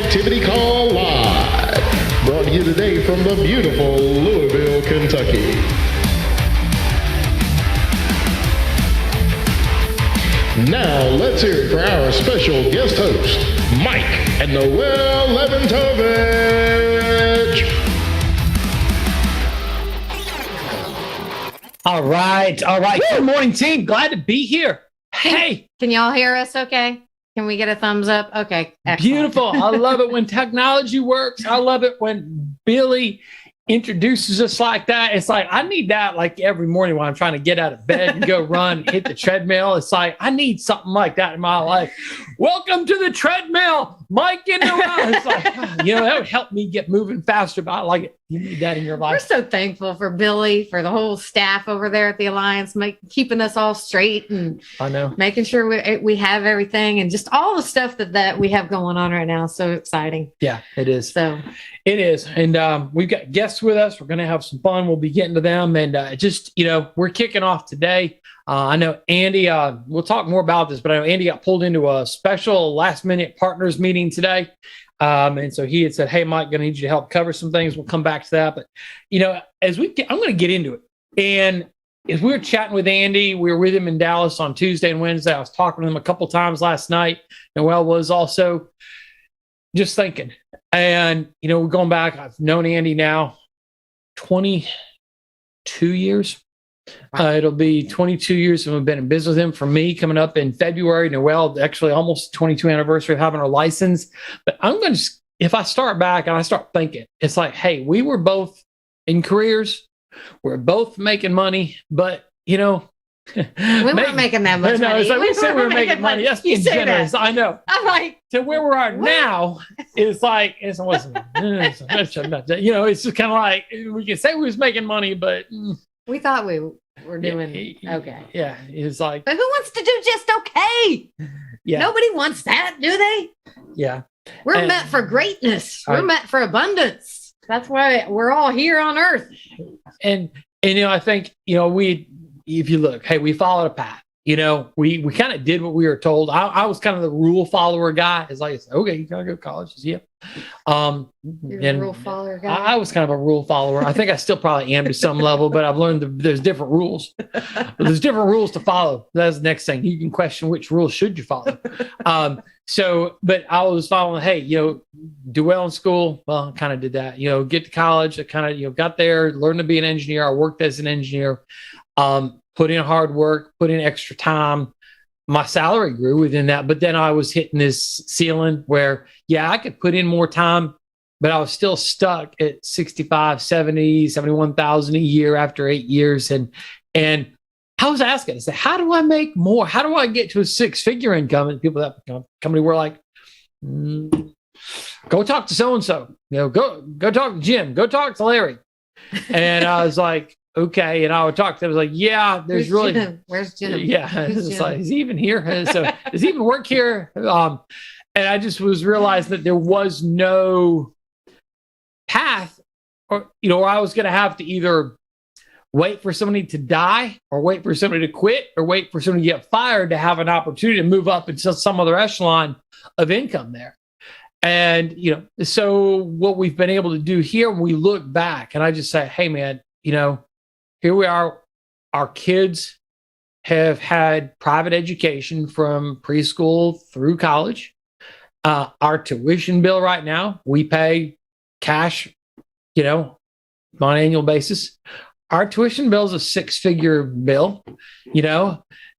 Activity Call Live. Brought to you today from the beautiful Louisville, Kentucky. Now, let's hear it for our special guest host, Mike and Noelle Lewantowicz. All right. Good morning, team. Glad to be here. Hey. Can y'all hear us okay? Can we get a thumbs up? Okay. Excellent. Beautiful. I love it when technology works. I love it when Billy introduces us like that. It's like, I need that like every morning when I'm trying to get out of bed and go run, hit the treadmill. It's like, I need something like that in my life. Welcome to the treadmill, Mike and Noelle. It's like, that would help me get moving faster, but I like it. You need that in your life. We're so thankful for Billy, for the whole staff over there at the Alliance, keeping us all straight and I know, making sure we have everything and just all the stuff that we have going on right now. So exciting. Yeah, it is. So it is. And we've got guests with us. We're going to have some fun. We'll be getting to them. And we're kicking off today. I know Andy, we'll talk more about this, but I know Andy got pulled into a special last minute partners meeting today. And so he had said, hey, Mike, going to need you to help cover some things. We'll come back to that. But, I'm going to get into it. And as we were chatting with Andy, we were with him in Dallas on Tuesday and Wednesday. I was talking to him a couple times last night. Noelle was also just thinking. And, we're going back. I've known Andy now 22 years. It'll be 22 years since we've been in business with him. For me, coming up in February, Noelle, actually almost 22 anniversary of having our license. But I'm going to, if I start back and I start thinking, it's like, hey, we were both in careers. We're both making money, but, we weren't making that much money. It's like we said we were making money. That's being generous. I know. I'm like, to where we are now, it's like, it's just kind of like, we can say we was making money, but we thought we were doing okay. Yeah, it's like, but who wants to do just okay? Yeah, nobody wants that, do they? Yeah, we're meant for greatness. We're meant for abundance. That's why we're all here on earth. And I think if you look, hey, we followed a path. We kind of did what we were told. I was kind of the rule follower guy. It's like, okay, you gotta go to college. Yeah. You're a rule follower guy. I was kind of a rule follower. I think I still probably am to some level, but I've learned there's different rules. There's different rules to follow. That's the next thing. You can question which rules should you follow. But I was following, hey, do well in school. Well, I kind of did that. Get to college. I kind of, got there, learned to be an engineer. I worked as an engineer. Put in hard work, put in extra time. My salary grew within that, but then I was hitting this ceiling where, I could put in more time, but I was still stuck at 65, 70, 71,000 a year after 8 years. And I was asking, I said, how do I make more? How do I get to a six-figure income? And people that company were like, go talk to so-and-so, go talk to Jim, go talk to Larry. And I was like, okay. And I would talk to them. I was like, yeah, there's really, Jim? Where's Jim? Yeah. It's like, is he even here? So does he even work here? And I just was realized that there was no path or I was going to have to either wait for somebody to die or wait for somebody to quit or wait for somebody to get fired to have an opportunity to move up into some other echelon of income there. And, so what we've been able to do here, when we look back and I just say, hey man, here we are. Our kids have had private education from preschool through college. Our tuition bill right now, we pay cash, on an annual basis. Our tuition bill is a six-figure bill,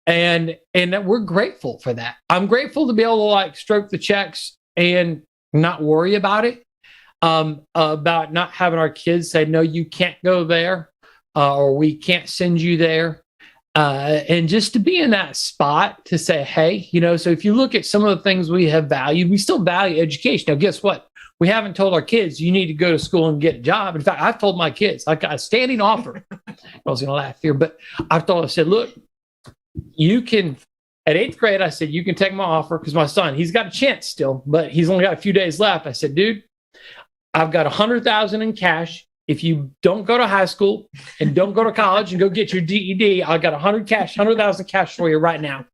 and we're grateful for that. I'm grateful to be able to stroke the checks and not worry about it, about not having our kids say, no, you can't go there. Or we can't send you there. And just to be in that spot to say, hey, so if you look at some of the things we have valued, we still value education. Now, guess what? We haven't told our kids, you need to go to school and get a job. In fact, I've told my kids, I got a standing offer. I was going to laugh here, but I said, look, you can, at 8th grade, I said, you can take my offer because my son, he's got a chance still, but he's only got a few days left. I said, dude, I've got $100,000 in cash. If you don't go to high school and don't go to college and go get your GED, I got $100,000 cash for you right now.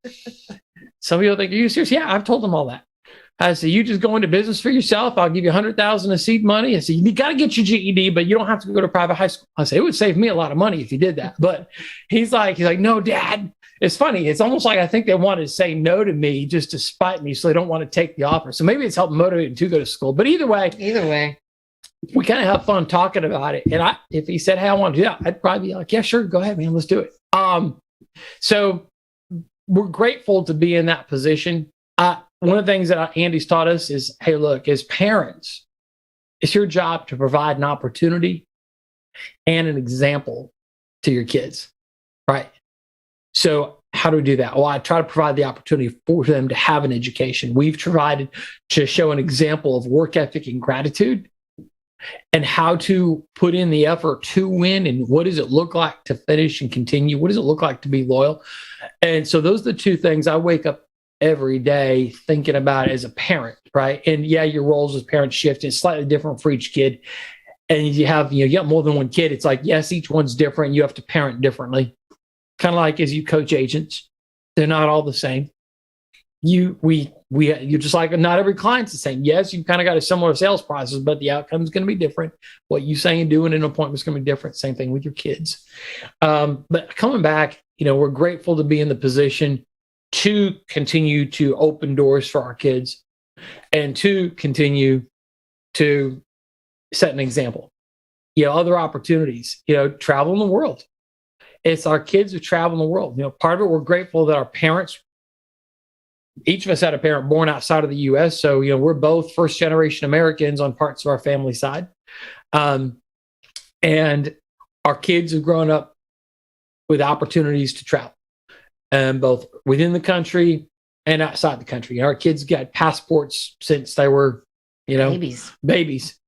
Some people think, are you serious? Yeah, I've told them all that. I said, you just go into business for yourself. I'll give you $100,000 of seed money. I said, you got to get your GED, but you don't have to go to private high school. I said, it would save me a lot of money if you did that. But he's like, no, Dad. It's funny. It's almost like I think they wanted to say no to me just to spite me, so they don't want to take the offer. So maybe it's helping motivate him to go to school. But either way, we kind of have fun talking about it. And if he said, hey, I want to do that, I'd probably be like, yeah, sure, go ahead, man, let's do it. So we're grateful to be in that position. One of the things that Andy's taught us is, hey, look, as parents, it's your job to provide an opportunity and an example to your kids, right? So how do we do that? Well, I try to provide the opportunity for them to have an education. We've tried to show an example of work ethic and gratitude and how to put in the effort to win, and what does it look like to finish and continue? What does it look like to be loyal? And so those are the two things I wake up every day thinking about as a parent, right? And yeah, your roles as parents shift. It's slightly different for each kid. And you got more than one kid. It's like, yes, each one's different. You have to parent differently. Kind of like as you coach agents, they're not all the same. You're just like, not every client's the same. Yes, you've kind of got a similar sales process, but the outcome is going to be different. What you say and do in an appointment is going to be different. Same thing with your kids. But coming back, we're grateful to be in the position to continue to open doors for our kids and to continue to set an example. Other opportunities, travel in the world. It's our kids who travel in the world. Part of it, we're grateful that our parents, each of us had a parent born outside of the U.S. So, we're both first generation Americans on parts of our family side. And our kids have grown up with opportunities to travel, both within the country and outside the country. Our kids got passports since they were, babies,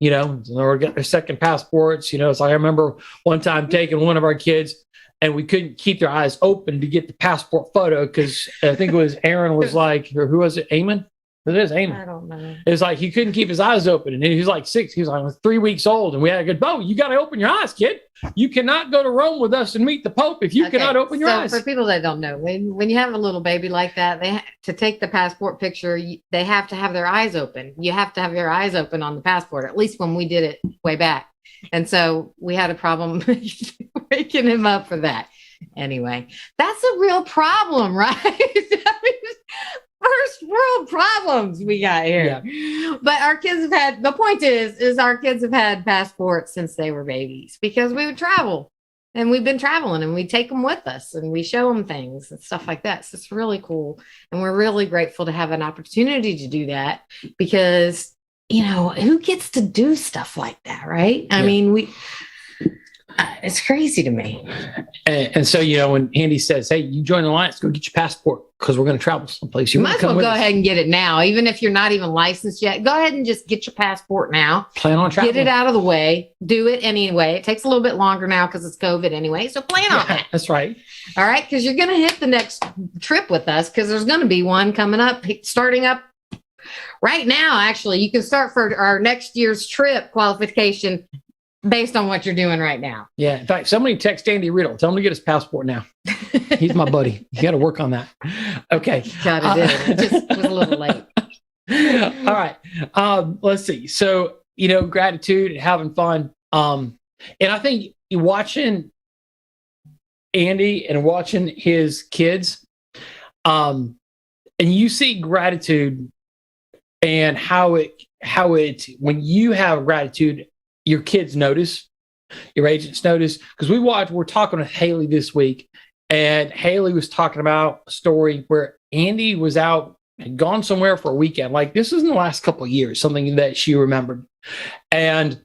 and they got their second passports. So I remember one time taking one of our kids, and we couldn't keep their eyes open to get the passport photo because I think it was Aaron was like, or who was it? Eamon? It is Eamon. I don't know. It was like he couldn't keep his eyes open. And he was like 6. He was like 3 weeks old. And we had to go, Bo, you got to open your eyes, kid. You cannot go to Rome with us and meet the Pope if you cannot open your eyes. For people that don't know, when you have a little baby like that, to take the passport picture, they have to have their eyes open. You have to have your eyes open on the passport, at least when we did it way back. And so we had a problem waking him up for that. Anyway, that's a real problem, right? First world problems we got here. Yeah. But our kids have had, the point is our kids have had passports since they were babies because we would travel, and we've been traveling, and we take them with us and we show them things and stuff like that. So it's really cool. And we're really grateful to have an opportunity to do that because, who gets to do stuff like that, right? I mean, it's crazy to me. And so, when Andy says, hey, you join the Alliance, go get your passport because we're going to travel someplace. You might as well go ahead and get it now. Even if you're not even licensed yet, go ahead and just get your passport now. Plan on traveling. Get it out of the way. Do it anyway. It takes a little bit longer now because it's COVID anyway. So plan on it. That's right. All right. Because you're going to hit the next trip with us because there's going to be one coming up, starting up right now. Actually, you can start for our next year's trip qualification based on what you're doing right now. Yeah. In fact, somebody text Andy Riddle. Tell him to get his passport now. He's my buddy. You got to work on that. Okay. God, it just was a little late. All right. Let's see. So, gratitude and having fun. And I think watching Andy and watching his kids, and you see gratitude and how it, when you have gratitude, your kids notice, your agents notice, because we're talking with Haley this week, and Haley was talking about a story where Andy was out and gone somewhere for a weekend. Like this was in the last couple of years, something that she remembered. And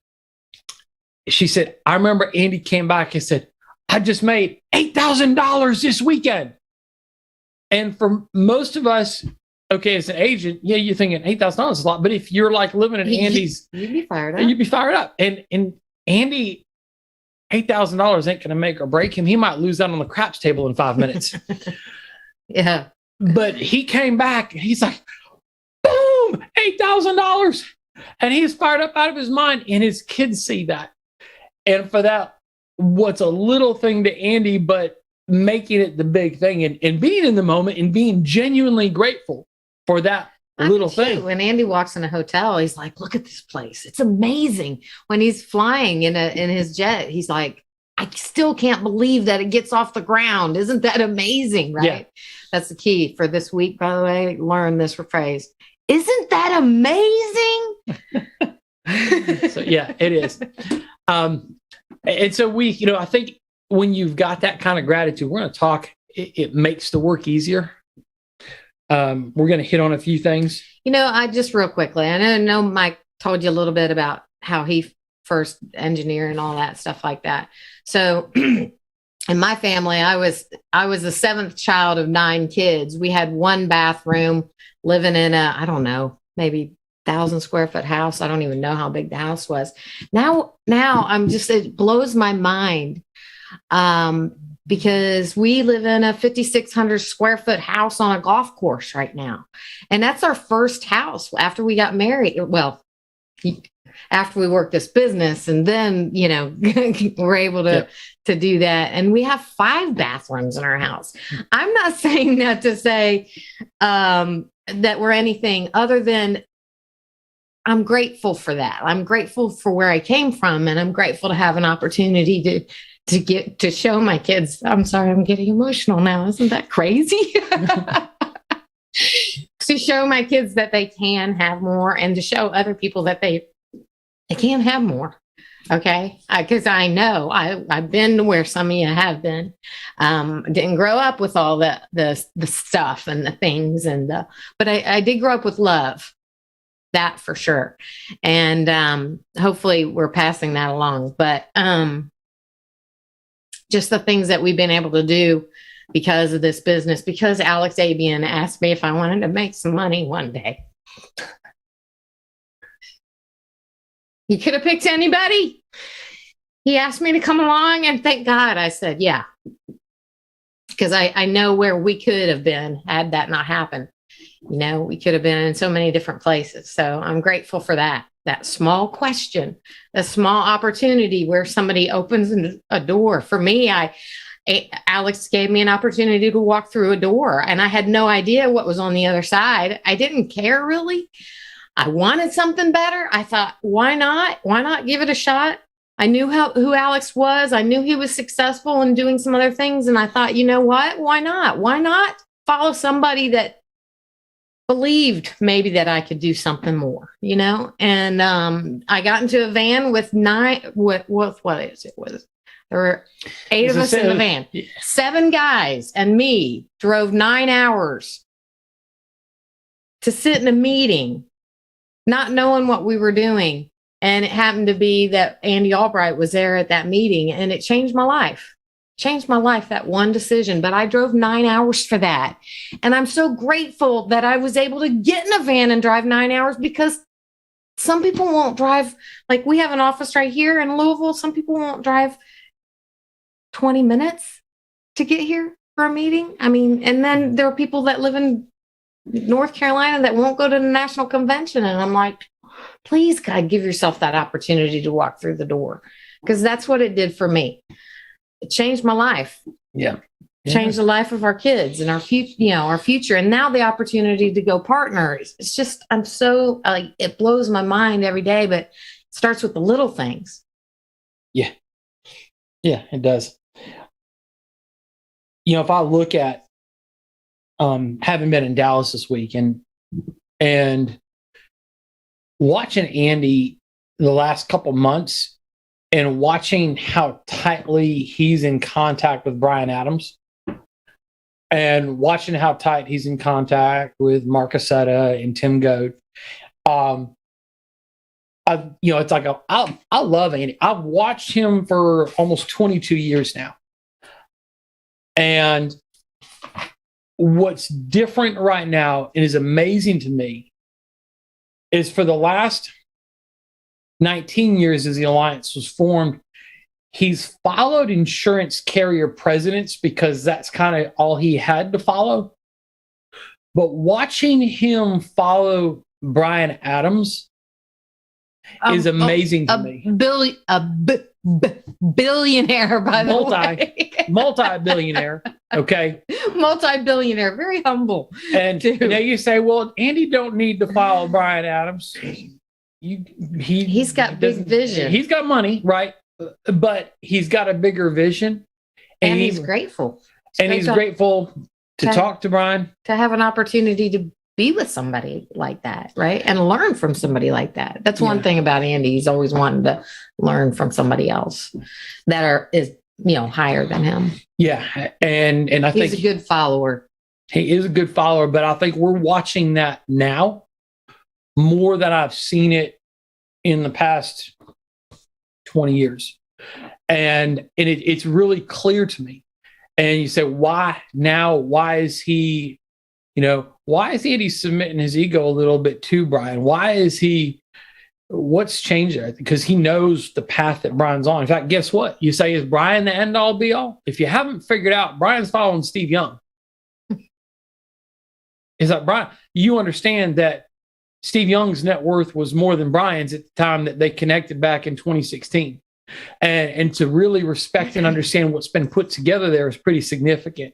she said, I remember Andy came back and said, I just made $8,000 this weekend. And for most of us, okay, as an agent, yeah, you're thinking $8,000 is a lot. But if you're like living at Andy's, you'd be fired up. You'd be fired up. And Andy, $8,000 ain't going to make or break him. He might lose out on the craps table in 5 minutes. Yeah. But he came back and he's like, boom, $8,000. And he's fired up out of his mind. And his kids see that. And for that, what's a little thing to Andy, but making it the big thing and being in the moment and being genuinely grateful for that a little thing. When Andy walks in a hotel, he's like, look at this place. It's amazing. When he's flying in his jet, he's like, I still can't believe that it gets off the ground. Isn't that amazing? Right. Yeah. That's the key for this week, by the way. Learn this phrase. Isn't that amazing? So yeah, it is. And so I think when you've got that kind of gratitude, we're going to talk, it makes the work easier. We're going to hit on a few things. I just real quickly, I know Mike told you a little bit about how he first engineered and all that stuff like that. So in my family, I was the seventh child of 9 kids. We had one bathroom, living in I don't know, maybe 1,000 square foot house. I don't even know how big the house was. Now it blows my mind. Because we live in a 5,600 square foot house on a golf course right now. And that's our first house after we got married. Well, after we worked this business, and then, we're able to do that. And we have 5 bathrooms in our house. I'm not saying that to say that we're anything other than I'm grateful for that. I'm grateful for where I came from, and I'm grateful to have an opportunity to show my kids. I'm sorry, I'm getting emotional now. Isn't that crazy? To show my kids that they can have more, and to show other people that they can have more. Okay. Because I know I've been to where some of you have been. Didn't grow up with all the stuff and the things but I did grow up with love. That for sure. And hopefully we're passing that along. But just the things that we've been able to do because of this business, because Alex Abian asked me if I wanted to make some money one day. He could have picked anybody. He asked me to come along, and thank God I said, yeah. Because I know where we could have been had that not happened. We could have been in so many different places. So I'm grateful for that small question, a small opportunity where somebody opens a door. For me, Alex gave me an opportunity to walk through a door, and I had no idea what was on the other side. I didn't care really. I wanted something better. I thought, why not? Why not give it a shot? I knew who Alex was. I knew he was successful in doing some other things. And I thought, you know what? Why not? Why not follow somebody that believed maybe that I could do something more, And I got into a van with 9, what is it? There were 8 of us in the van. 7 guys and me drove 9 hours to sit in a meeting, not knowing what we were doing. And it happened to be that Andy Albright was there at that meeting, and it changed my life. Changed my life, that one decision. But I drove 9 hours for that. And I'm so grateful that I was able to get in a van and drive 9 hours, because some people won't drive. Like, we have an office right here in Louisville. Some people won't drive 20 minutes to get here for a meeting. I mean, and then there are people that live in North Carolina that won't go to the national convention. And I'm like, please, God, give yourself that opportunity to walk through the door, because that's what it did for me. It changed my life. Yeah. Changed the life of our kids and our future. And now the opportunity to go partner. It's just, I'm so it blows my mind every day, but it starts with the little things. Yeah. Yeah, it does. If I look at having been in Dallas this week and watching Andy the last couple months, and watching how tightly he's in contact with Brian Adams, and watching how tight he's in contact with Mark Aceta and Tim Goad. It's like I love Andy. I've watched him for almost 22 years now. And what's different right now and is amazing to me is, for the last 19 years as the alliance was formed, he's followed insurance carrier presidents because that's kind of all he had to follow. But watching him follow Brian Adams is amazing to me. Billionaire, by the way. Multi-billionaire. Okay. Multi-billionaire, very humble. And now you say, well, Andy don't need to follow Bryan Adams. He's got big vision. He's got money, right? But he's got a bigger vision. And he's grateful. He's grateful to talk to Bryan. To have an opportunity to be with somebody like that, right? And learn from somebody like that. That's one thing about Andy. He's always wanted to learn from somebody else that is higher than him. Yeah. And I think he's a good follower. He is a good follower, but I think we're watching that now more than I've seen it in the past 20 years. And it's really clear to me. And you say, why now? Why is he, why is Andy submitting his ego a little bit to Bryan? What's changed there? Because he knows the path that Bryan's on. In fact, guess what? You say, is Bryan the end all be all? If you haven't figured out, Bryan's following Steve Young. It's like, Bryan, you understand that Steve Young's net worth was more than Bryan's at the time that they connected back in 2016. And to really respect and understand what's been put together there is pretty significant.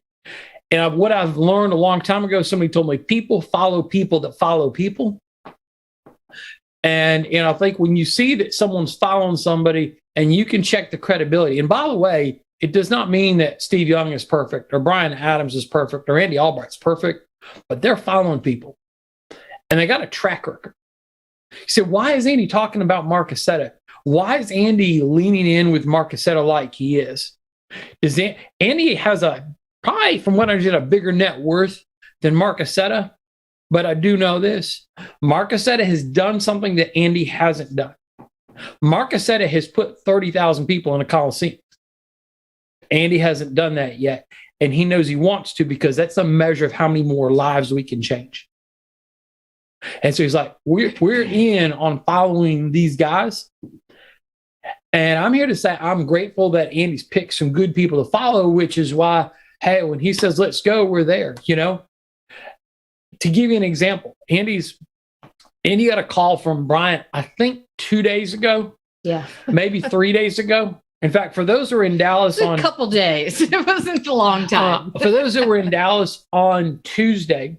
And what I've learned a long time ago, somebody told me, people follow people that follow people. And I think when you see that someone's following somebody and you can check the credibility, and by the way, it does not mean that Steve Young is perfect or Bryan Adams is perfect or Andy Albright's perfect, but they're following people and they got a track record. You say, why is Andy talking about Mark Accetta? Why is Andy leaning in with Mark Accetta like he is? Andy has probably, from what I understand, a bigger net worth than Mark Accetta. But I do know this. Mark Accetta has done something that Andy hasn't done. Mark Accetta has put 30,000 people in a Coliseum. Andy hasn't done that yet. And he knows he wants to, because that's a measure of how many more lives we can change. And so he's like, we're in on following these guys. And I'm here to say I'm grateful that Andy's picked some good people to follow, which is why, hey, when he says, let's go, we're there, To give you an example, Andy got a call from Bryan, I think 2 days ago. Yeah. Maybe 3 days ago. In fact, for those who are in Dallas a couple days, it wasn't a long time. For those that were in Dallas on Tuesday,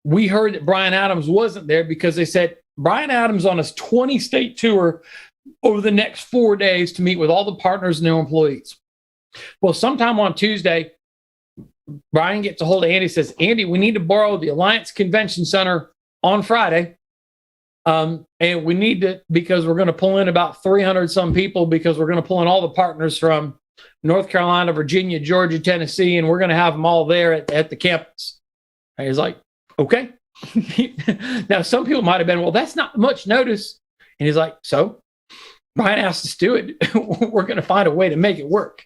we heard that Bryan Adams wasn't there because they said Bryan Adams on his 20-state tour over the next 4 days to meet with all the partners and their employees. Well, sometime on Tuesday, Bryan gets a hold of Andy, says, Andy, we need to borrow the Alliance Convention Center on Friday. And we need to, because we're going to pull in about 300 some people, because we're going to pull in all the partners from North Carolina, Virginia, Georgia, Tennessee, and we're going to have them all there at the campus. And he's like, okay. Now, some people might have been, well, that's not much notice. And he's like, so Bryan asked us to do it. We're going to find a way to make it work.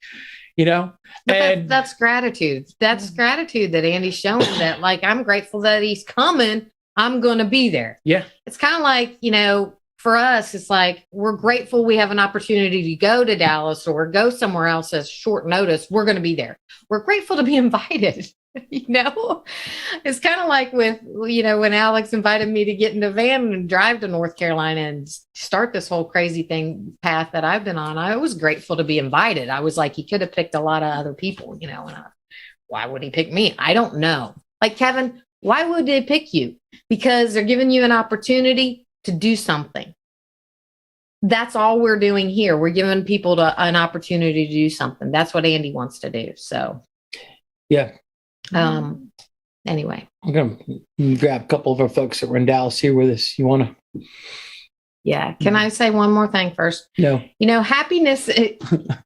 And that's gratitude. That's gratitude that Andy's showing, that like, I'm grateful that he's coming. I'm going to be there. Yeah. It's kind of like, for us, it's like, we're grateful we have an opportunity to go to Dallas or go somewhere else at short notice. We're going to be there. We're grateful to be invited. It's kind of like with, when Alex invited me to get in a van and drive to North Carolina and start this whole crazy path that I've been on. I was grateful to be invited. I was like, he could have picked a lot of other people, and why would he pick me? I don't know. Like, Kevin, why would they pick you? Because they're giving you an opportunity to do something. That's all we're doing here. We're giving people an opportunity to do something. That's what Andy wants to do. So, yeah. Anyway, I'm going to grab a couple of our folks that were in Dallas here with us. You want to? Yeah. Can I say one more thing first? No. Happiness.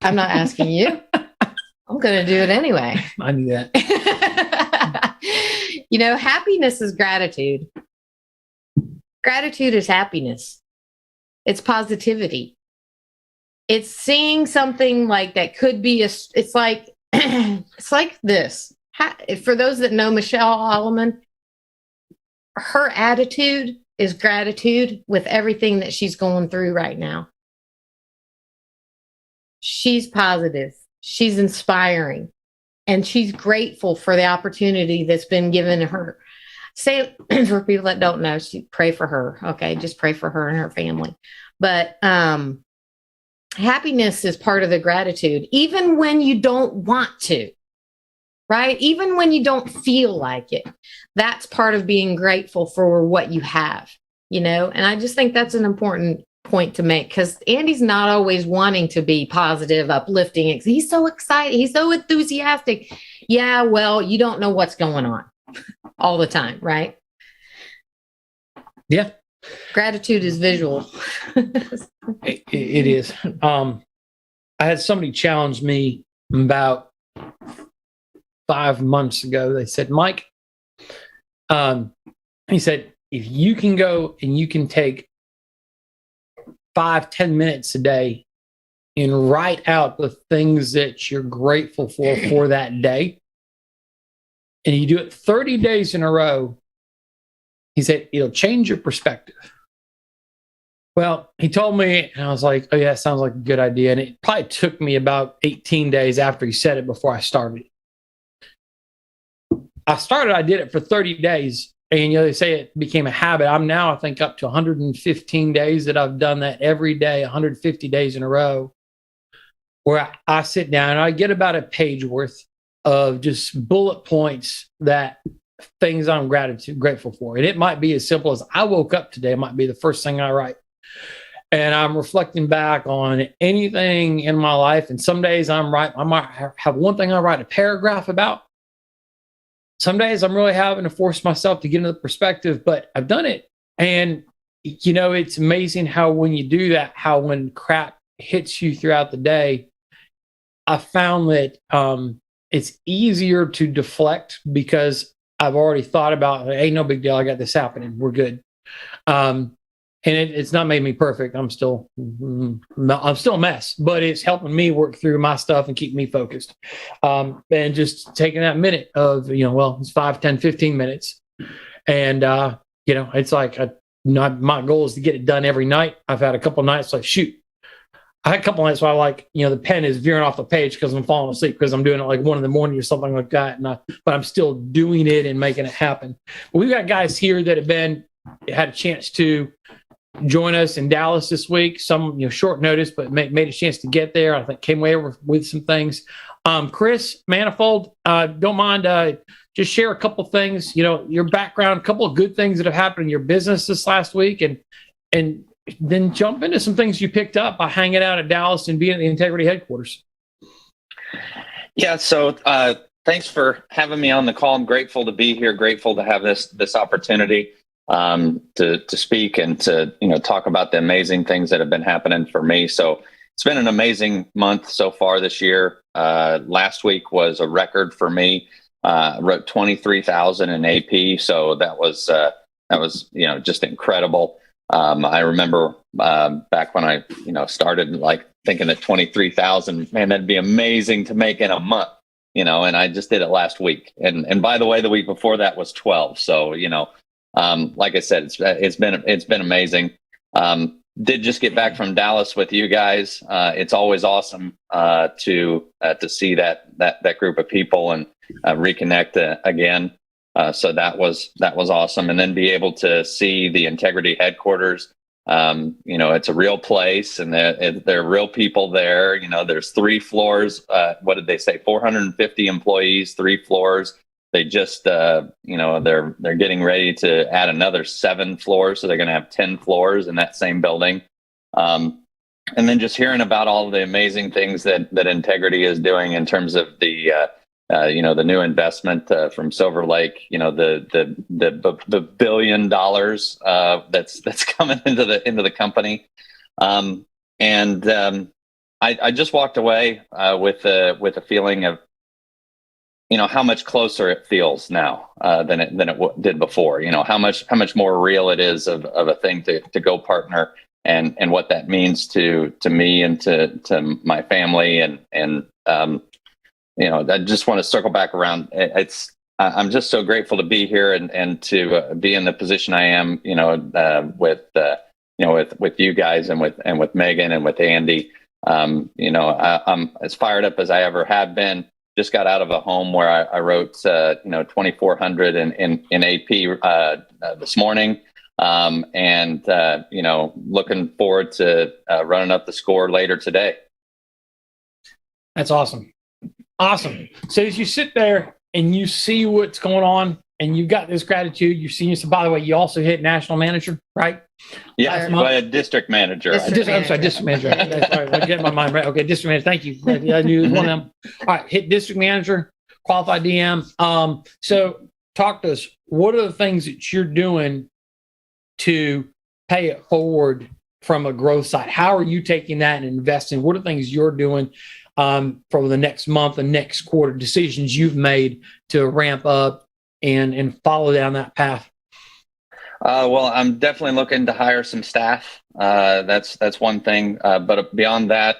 I'm not asking you. I'm going to do it anyway. I knew that. Happiness is gratitude. Gratitude is happiness. It's positivity. It's seeing something like that could be it's like, it's like this. For those that know Michelle Alleman, her attitude is gratitude with everything that she's going through right now. She's positive. She's inspiring. And she's grateful for the opportunity that's been given her. say for people that don't know, pray for her. Okay. Just pray for her and her family. But happiness is part of the gratitude, even when you don't want to, right? Even when you don't feel like it, that's part of being grateful for what you have, you know? And I just think that's an important point to make, because Andy's not always wanting to be positive, uplifting. He's so excited. He's so enthusiastic. Yeah, well, you don't know what's going on all the time, right? Yeah. Gratitude is visual. It is. I had somebody challenge me about 5 months ago. They said, Mike, he said, if you can go and you can take 5-10 minutes a day and write out the things that you're grateful for that day, and you do it 30 days in a row, he said, it'll change your perspective. Well, he told me, and I was like, oh yeah, sounds like a good idea. And it probably took me about 18 days after he said it before I started. I did it for 30 days. And they say it became a habit. I'm now, I think, up to 115 days that I've done that every day, 150 days in a row, where I sit down and I get about a page worth of just bullet points that things I'm grateful for. And it might be as simple as I woke up today. It might be the first thing I write. And I'm reflecting back on anything in my life. And some days I might have one thing I write a paragraph about. Some days I'm really having to force myself to get into the perspective, but I've done it. And, you know, it's amazing how when you do that, how when crap hits you throughout the day, I found that it's easier to deflect because I've already thought about, hey, no big deal. I got this happening. We're good. And it's not made me perfect. I'm still a mess, but it's helping me work through my stuff and keep me focused. And just taking that minute of, it's 5, 10, 15 minutes. And, it's like, my goal is to get it done every night. I've had a couple nights like, shoot, I had a couple nights where I the pen is veering off the page because I'm falling asleep because I'm doing it like 1 a.m. or something like that. But I'm still doing it and making it happen. But we've got guys here that had a chance to join us in Dallas this week. Some, short notice, but made a chance to get there. I think came away with some things. Chris Manifold, don't mind, just share a couple things, your background, a couple of good things that have happened in your business this last week, and then jump into some things you picked up by hanging out at Dallas and being at the Integrity headquarters. Yeah. So, thanks for having me on the call. I'm grateful to be here. Grateful to have this opportunity to speak and to talk about the amazing things that have been happening for me. So it's been an amazing month so far this year. Last week was a record for me. Wrote 23,000 in AP, so that was just incredible. I remember back when I started like thinking that 23,000, man, that'd be amazing to make in a month. And I just did it last week. And by the way, the week before that was 12. So like I said, it's been amazing. Did just get back from Dallas with you guys. It's always awesome to see that group of people and reconnect again. So that was awesome, and then be able to see the Integrity headquarters. It's a real place, and there are real people there. There's 3 floors. What did they say? 450 employees, 3 floors. They just, they're getting ready to add another 7 floors. So they're going to have 10 floors in that same building. And then just hearing about all of the amazing things that Integrity is doing in terms of the new investment from Silver Lake, the $1 billion that's coming into the company. I just walked away with a feeling of, how much closer it feels now than it did before. How much more real it is of a thing to go partner, and what that means to me and to my family, and I just want to circle back around. I'm just so grateful to be here and to be in the position I am. With you guys and with Megan and with Andy. I'm as fired up as I ever have been. just got out of a home where I wrote 2,400 in AP this morning. Looking forward to running up the score later today. That's awesome. Awesome. So as you sit there and you see what's going on and you've got this gratitude, you're seeing this. By the way, you also hit national manager, right? Yeah, district manager. District manager. That's right. I'm getting my mind right. Okay, district manager. Thank you. I knew it was one of them. All right, hit district manager, qualified DM. So talk to us. What are the things that you're doing to pay it forward from a growth side? How are you taking that and investing? What are the things you're doing for the next month and next quarter, decisions you've made to ramp up and follow down that path? Well, I'm definitely looking to hire some staff. That's one thing. But beyond that,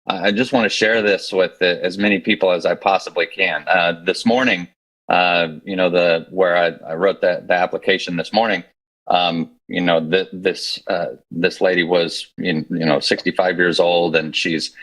I just want to share this with as many people as I possibly can. This morning, where I wrote the application this morning, this lady was 65 years old, and she's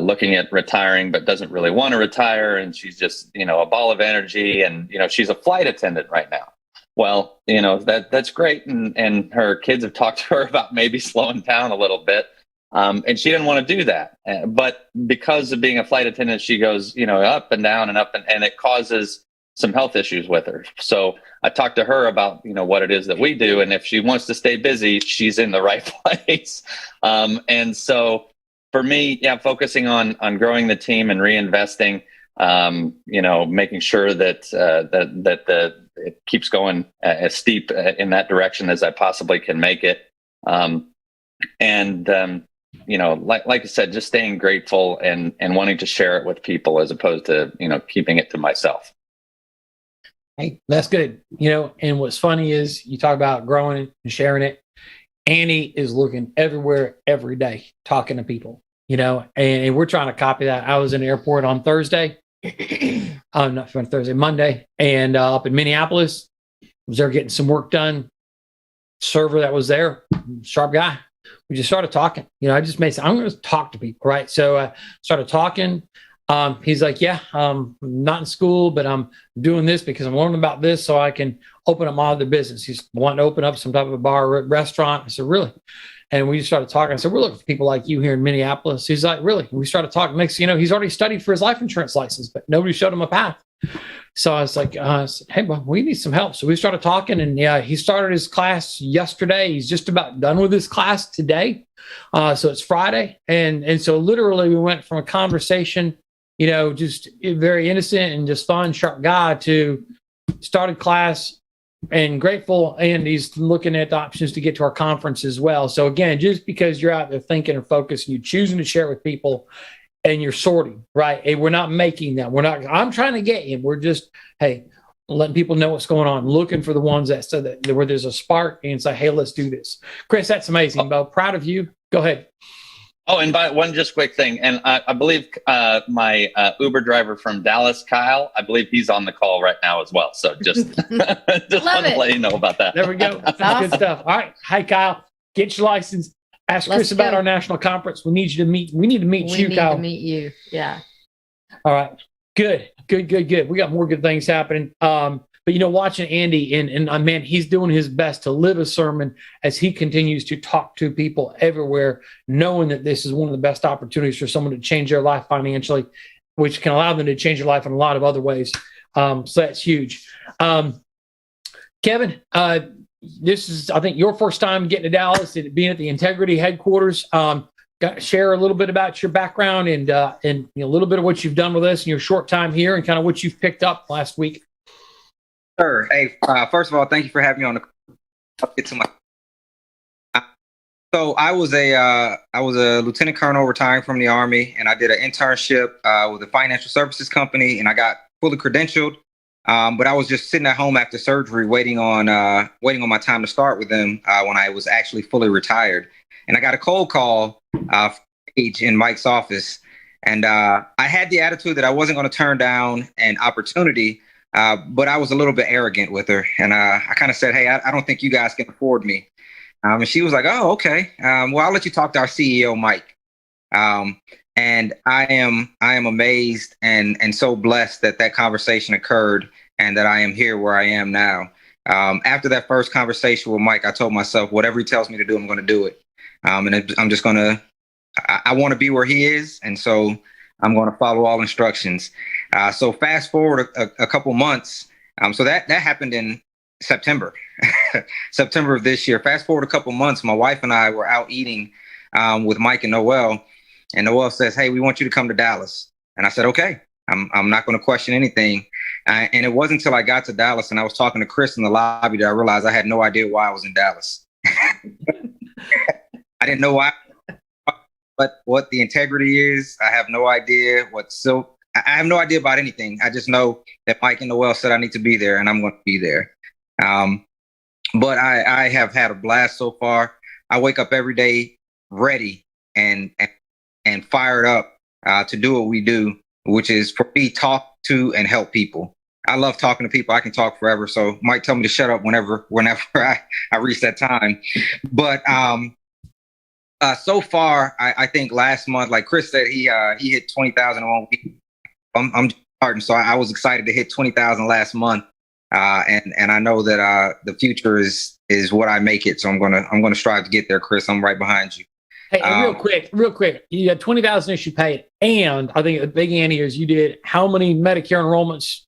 looking at retiring but doesn't really want to retire, and she's just a ball of energy, and she's a flight attendant right now. Well, that's great, and her kids have talked to her about maybe slowing down a little bit, and she didn't want to do that. But because of being a flight attendant, she goes up and down and up, and it causes some health issues with her. So I talked to her about what it is that we do, and if she wants to stay busy, she's in the right place. And so for me, focusing on growing the team and reinvesting, making sure that it keeps going as steep in that direction as I possibly can make it. Like I said, just staying grateful and wanting to share it with people as opposed to keeping it to myself. Hey, that's good. And what's funny is you talk about growing it and sharing it. Annie is looking everywhere every day, talking to people, and we're trying to copy that. I was in the airport on Thursday. Not on Thursday, Monday, and up in Minneapolis. Was there getting some work done. Server that was there, sharp guy. We just started talking. I just I'm going to talk to people, right? So started talking. He's like, I'm not in school, but I'm doing this because I'm learning about this so I can open up my other business. He's wanting to open up some type of a bar or restaurant. I said, really? And we just started talking. I said, we're looking for people like you here in Minneapolis. He's like, really? And we started talking. Next thing you know, he's already studied for his life insurance license, but nobody showed him a path. So I was like, hey, well, we need some help. So we started talking, and he started his class yesterday. He's just about done with his class today. So it's Friday. And so literally we went from a conversation, just very innocent and just fun, sharp guy, to started class and grateful. And he's looking at the options to get to our conference as well. So again, just because you're out there thinking and focused and you're choosing to share it with people and you're sorting, right? Hey, we're not making that. I'm trying to get you. We're just, hey, letting people know what's going on, looking for the ones that said that where there's a spark and say, hey, let's do this. Chris, that's amazing, Bo. Proud of you. Go ahead. Oh, and by one just quick thing, and I believe my Uber driver from Dallas, Kyle, I believe he's on the call right now as well. So just wanted to let you know about that. There we go. That's awesome. Good stuff. All right. Hi, Kyle. Get your license. Ask Chris about our national conference. We need you to meet. We need to meet you, Kyle. We need to meet you. Yeah. All right. Good. We got more good things happening. But watching Andy and man, he's doing his best to live a sermon as he continues to talk to people everywhere, knowing that this is one of the best opportunities for someone to change their life financially, which can allow them to change their life in a lot of other ways. So that's huge. Kevin, this is, I think, your first time getting to Dallas and being at the Integrity headquarters. Share a little bit about your background and a little bit of what you've done with us in your short time here and kind of what you've picked up last week. Sure. Hey, first of all, thank you for having me on the. I'll get to my. So I was a lieutenant colonel retiring from the Army, and I did an internship with a financial services company, and I got fully credentialed. But I was just sitting at home after surgery, waiting on my time to start with them when I was actually fully retired. And I got a cold call in Mike's office, and I had the attitude that I wasn't going to turn down an opportunity. But I was a little bit arrogant with her, and I kind of said, hey, I don't think you guys can afford me. And she was like, oh, okay. Well, I'll let you talk to our CEO, Mike. And I am amazed and so blessed that conversation occurred and that I am here where I am now. After that first conversation with Mike, I told myself, whatever he tells me to do, I'm going to do it. And I'm just going to, I want to be where he is. And so I'm going to follow all instructions. So fast forward a couple months. So that happened in September, September of this year. Fast forward a couple months, my wife and I were out eating with Mike and Noelle. And Noelle says, "Hey, we want you to come to Dallas." And I said, "Okay, I'm not going to question anything." And it wasn't until I got to Dallas and I was talking to Chris in the lobby that I realized I had no idea why I was in Dallas. I didn't know why, what the integrity is. I have no idea I have no idea about anything. I just know that Mike and Noelle said I need to be there, and I'm going to be there. But I have had a blast so far. I wake up every day ready and fired up to do what we do, which is for me, talk to and help people. I love talking to people. I can talk forever. So Mike tell me to shut up whenever I reach that time. But so far, I think last month, like Chris said, he hit 20,000 in 1 week. I'm starting, so I was excited to hit 20,000 last month. And I know that the future is what I make it. So I'm gonna strive to get there, Chris. I'm right behind you. Hey, real quick. You had 20,000 issue paid, and I think the big Andy is you did how many Medicare enrollments?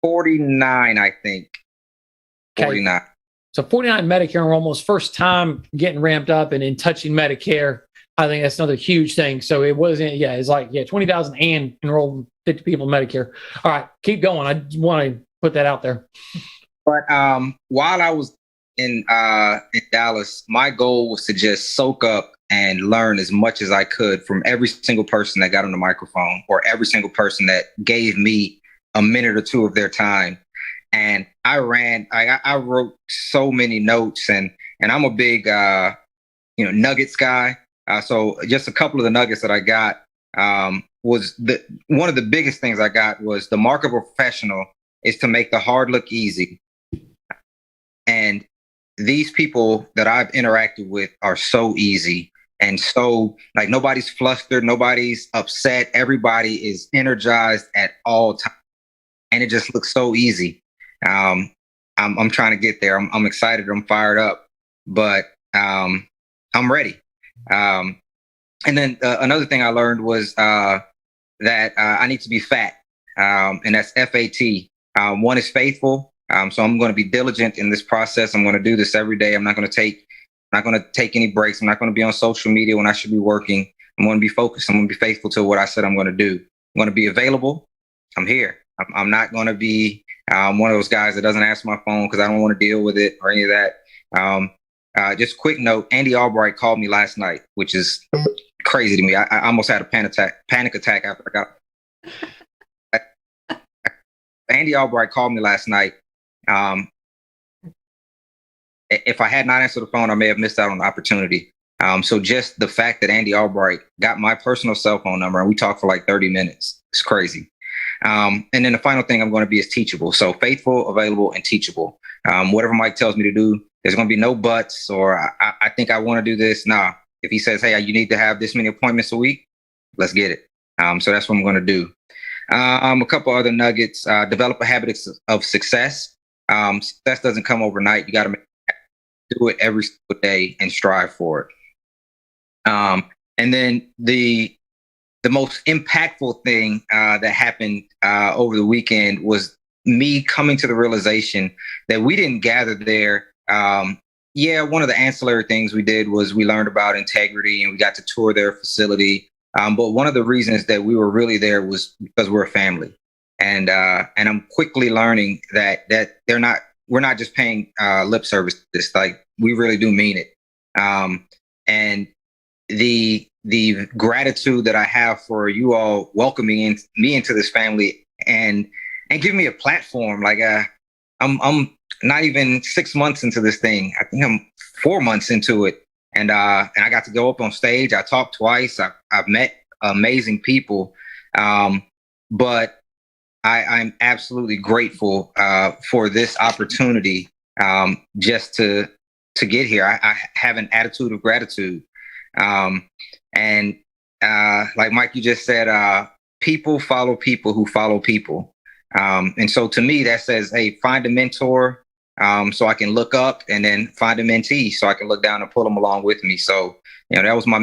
49, I think. 49. Okay. So 49 Medicare enrollments, first time getting ramped up and in touching Medicare. I think that's another huge thing. So it wasn't, it's like 20,000 and enrolled 50 people in Medicare. All right, keep going. I just want to put that out there. But while I was in Dallas, my goal was to just soak up and learn as much as I could from every single person that got on the microphone or every single person that gave me a minute or two of their time. And I wrote so many notes, and I'm a big, nuggets guy. So just a couple of the nuggets that I got was one of the biggest things I got was the mark of a professional is to make the hard look easy. And these people that I've interacted with are so easy. And so like nobody's flustered, nobody's upset. Everybody is energized at all times. And it just looks so easy. I'm trying to get there. I'm excited. I'm fired up, but I'm ready. And then another thing I learned was that I need to be fat, and that's FAT. One is faithful. So I'm going to be diligent in this process. I'm going to do this every day. I'm not going to take any breaks. I'm not going to be on social media when I should be working. I'm going to be focused. I'm going to be faithful to what I said I'm going to do. I'm going to be available. I'm here. I'm not going to be one of those guys that doesn't answer my phone because I don't want to deal with it or any of that. Just quick note, Andy Albright called me last night, which is crazy to me. I almost had a panic attack after I got. Andy Albright called me last night. If I had not answered the phone, I may have missed out on the opportunity. So just the fact that Andy Albright got my personal cell phone number and we talked for like 30 minutes, it's crazy. And then the final thing I'm going to be is teachable. So faithful, available, and teachable. Whatever Mike tells me to do, there's going to be no buts or I think I want to do this. Nah, if he says, hey, you need to have this many appointments a week, let's get it. So that's what I'm going to do. A couple other nuggets, develop a habit of success. Success doesn't come overnight. You got to do it every single day and strive for it. And then the most impactful thing that happened over the weekend was me coming to the realization that we didn't gather there. One of the ancillary things we did was we learned about integrity and we got to tour their facility. But one of the reasons that we were really there was because we're a family. And I'm quickly learning that we're not just paying lip service to this, like we really do mean it. And the gratitude that I have for you all welcoming me into this family and giving me a platform. Like I'm not even 6 months into this thing. I think I'm 4 months into it. And I got to go up on stage. I talked twice. I've met amazing people. But I'm absolutely grateful for this opportunity just to get here. I have an attitude of gratitude. And like Mike, you just said, people follow people who follow people. And so to me, that says, hey, find a mentor so I can look up, and then find a mentee so I can look down and pull them along with me. So, that was my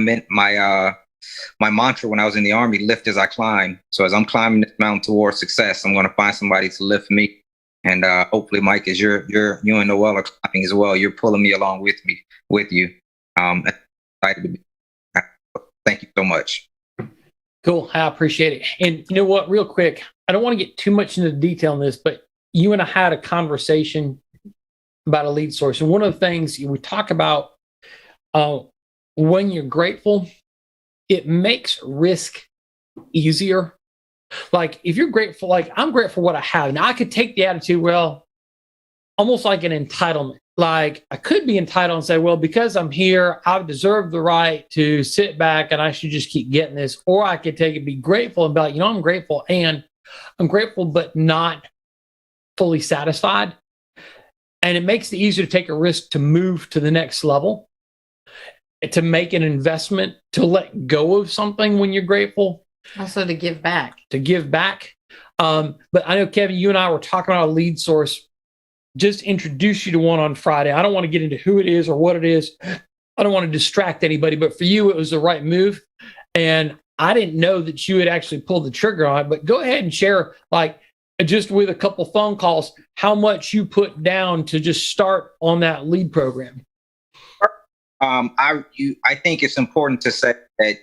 mantra when I was in the Army: lift as I climb. So as I'm climbing this mountain towards success, I'm going to find somebody to lift me. And hopefully, Mike, as you and Noelle are climbing as well, you're pulling me along with you. Excited to be. Thank you so much. Cool. I appreciate it. And you know what, real quick, I don't want to get too much into detail on this, but you and I had a conversation about a lead source. And one of the things we talk about, when you're grateful, it makes risk easier. Like if you're grateful, like I'm grateful for what I have. Now I could take the attitude, well, almost like an entitlement. Like I could be entitled and say, well, because I'm here, I deserve the right to sit back and I should just keep getting this. Or I could take it, be grateful and be like, I'm grateful, and I'm grateful, but not fully satisfied. And it makes it easier to take a risk to move to the next level, to make an investment, to let go of something when you're grateful. Also to give back. But I know, Kevin, you and I were talking about a lead source. Just introduce you to one on Friday. I don't want to get into who it is or what it is. I don't want to distract anybody, but for you, it was the right move. And I didn't know that you had actually pulled the trigger on it, but go ahead and share, like, just with a couple phone calls, how much you put down to just start on that lead program. I think it's important to say that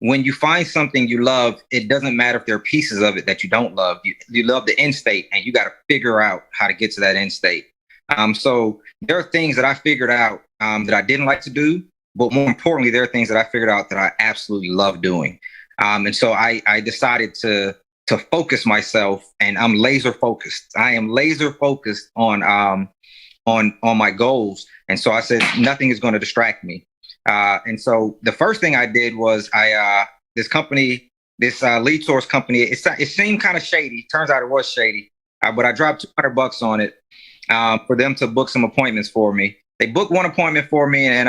when you find something you love, it doesn't matter if there are pieces of it that you don't love. You love the end state, and you got to figure out how to get to that end state. So there are things that I figured out that I didn't like to do, but more importantly, there are things that I figured out that I absolutely love doing. And so I decided to focus myself, and I'm laser focused. I am laser focused on my goals. And so I said, nothing is going to distract me. And so the first thing I did was this lead source company, it seemed kind of shady. Turns out it was shady, but I dropped $200 on it for them to book some appointments for me. They booked one appointment for me, and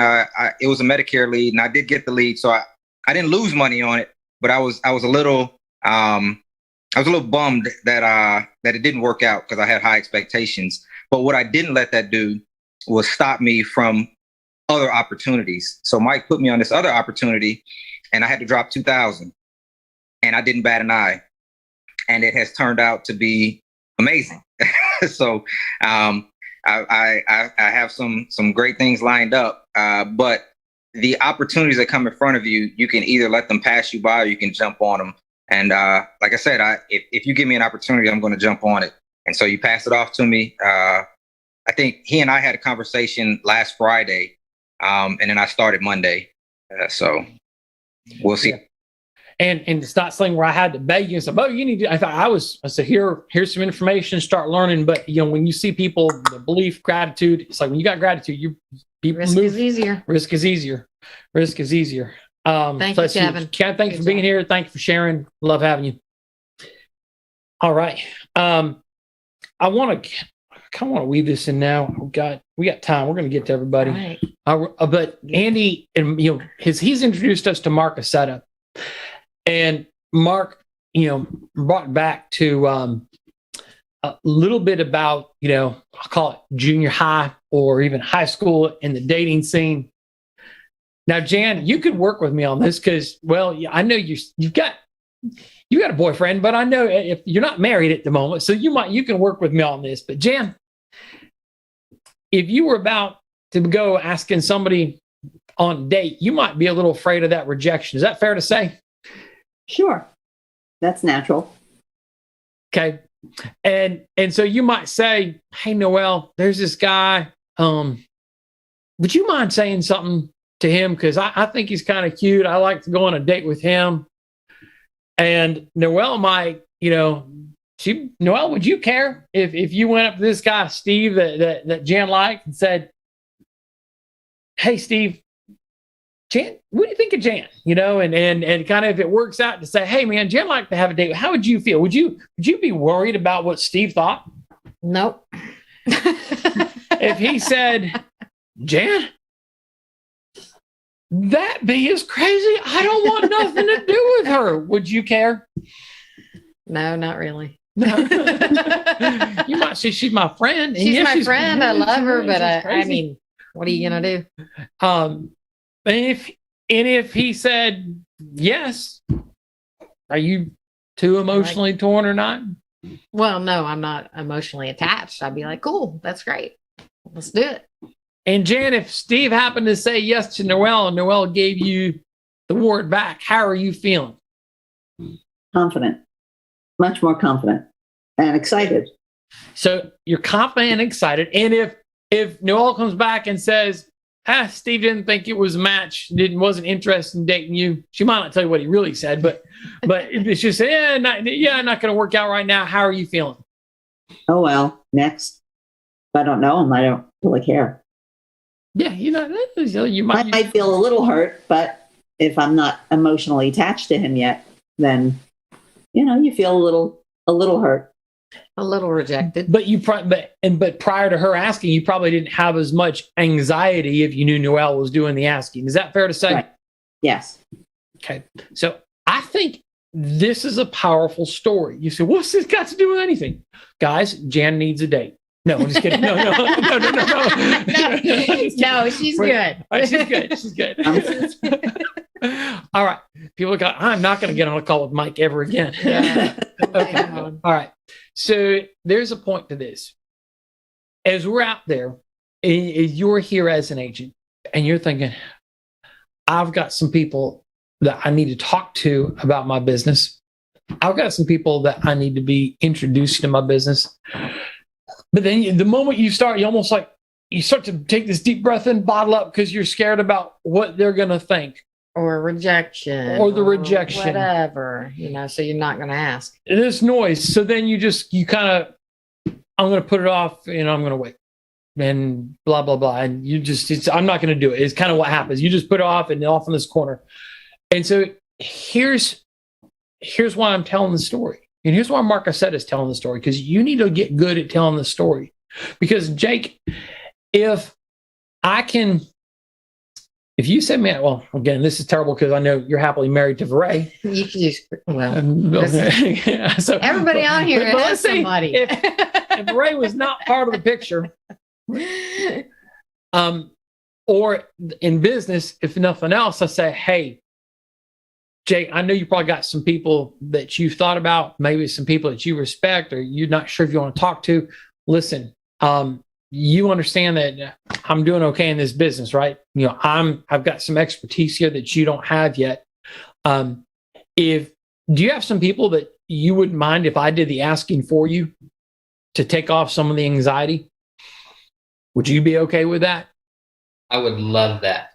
it was a Medicare lead, and I did get the lead. So I didn't lose money on it, but I was a little bummed that it didn't work out because I had high expectations. But what I didn't let that do was stop me from other opportunities. So Mike put me on this other opportunity, and I had to drop $2,000, and I didn't bat an eye, and it has turned out to be amazing. So I have some great things lined up, but the opportunities that come in front of you, you can either let them pass you by or you can jump on them. And like I said, if you give me an opportunity, I'm going to jump on it. And so you pass it off to me. I think he and I had a conversation last Friday. And then I started Monday. So we'll see. Yeah. And it's not something where I had to beg you and say, oh, you need to, I said, here's some information, start learning. But when you see people, the belief, gratitude, it's like when you got gratitude, people risk move. Is easier. Risk is easier. Thank you, Kevin. Kevin, thanks for being here. Thank you for sharing. Love having you. All right. I kind of want to weave this in now. We got time. We're going to get to everybody. Right. But Andy, and he's introduced us to Mark Aceta, and Mark, brought back to a little bit about I'll call it junior high or even high school in the dating scene. Now, Jan, you could work with me on this because, I know you've got a boyfriend, but I know if you're not married at the moment, so you can work with me on this. But Jan, if you were about to go asking somebody on a date, you might be a little afraid of that rejection. Is that fair to say? Sure. That's natural. Okay. And so you might say, hey, Noelle, there's this guy. Would you mind saying something to him? Because I think he's kind of cute. I like to go on a date with him. And Noelle might, Noelle, would you care if you went up to this guy, Steve, that Jan liked, and said, hey, Steve, Jan, what do you think of Jan? And kind of if it works out to say, hey, man, Jan liked to have a date. How would you feel? Would you be worried about what Steve thought? Nope. If he said, Jan, That bee is crazy. I don't want nothing to do with her. Would you care? No, not really. No. You might say she's my friend. And She's yes, my friend. I love her, but I crazy. mean, what are you gonna do? And if he said yes, are you too emotionally torn or not? Well, no, I'm not emotionally attached. I'd be like, cool, that's great. Let's do it. And Jan, if Steve happened to say yes to Noelle and Noelle gave you the award back, how are you feeling? Confident, much more confident and excited. So you're confident and excited. And if Noelle comes back and says, Steve didn't think it was a match, wasn't interested in dating you, she might not tell you what he really said, but it's just, not going to work out right now. How are you feeling? Oh, well, next. If I don't know him, I don't really care. Yeah, you might. I feel a little hurt, but if I'm not emotionally attached to him yet, then, you feel a little hurt. A little rejected. But prior to her asking, you probably didn't have as much anxiety if you knew Noelle was doing the asking. Is that fair to say? Right. Yes. Okay. So I think this is a powerful story. You say, what's this got to do with anything? Guys, Jan needs a date. No, I'm just kidding. No. No, she's good. All right, she's good. All right. People go, I'm not going to get on a call with Mike ever again. Okay. All right. So there's a point to this. As we're out there, you're here as an agent, and you're thinking, I've got some people that I need to talk to about my business. I've got some people that I need to be introducing to my business. But then the moment you start, you start to take this deep breath in, bottle up because you're scared about what they're going to think. Or rejection. Or the rejection. Whatever, so you're not going to ask. This noise. So then you kind of, I'm going to put it off and I'm going to wait. And blah, blah, blah. And I'm not going to do it. It's kind of what happens. You just put it off and off in this corner. And so here's why I'm telling the story. And here's why Mark Assett is telling the story, because you need to get good at telling the story. Because Jake, if you said, man, well, again, this is terrible because I know you're happily married to Veray. You can just, so everybody on here has somebody. If Veray was not part of the picture, or in business, if nothing else, I say, hey, Jake, I know you probably got some people that you've thought about, maybe some people that you respect, or you're not sure if you want to talk to. Listen, you understand that I'm doing okay in this business, right? I've got some expertise here that you don't have yet. Do you have some people that you wouldn't mind if I did the asking for you to take off some of the anxiety? Would you be okay with that? I would love that.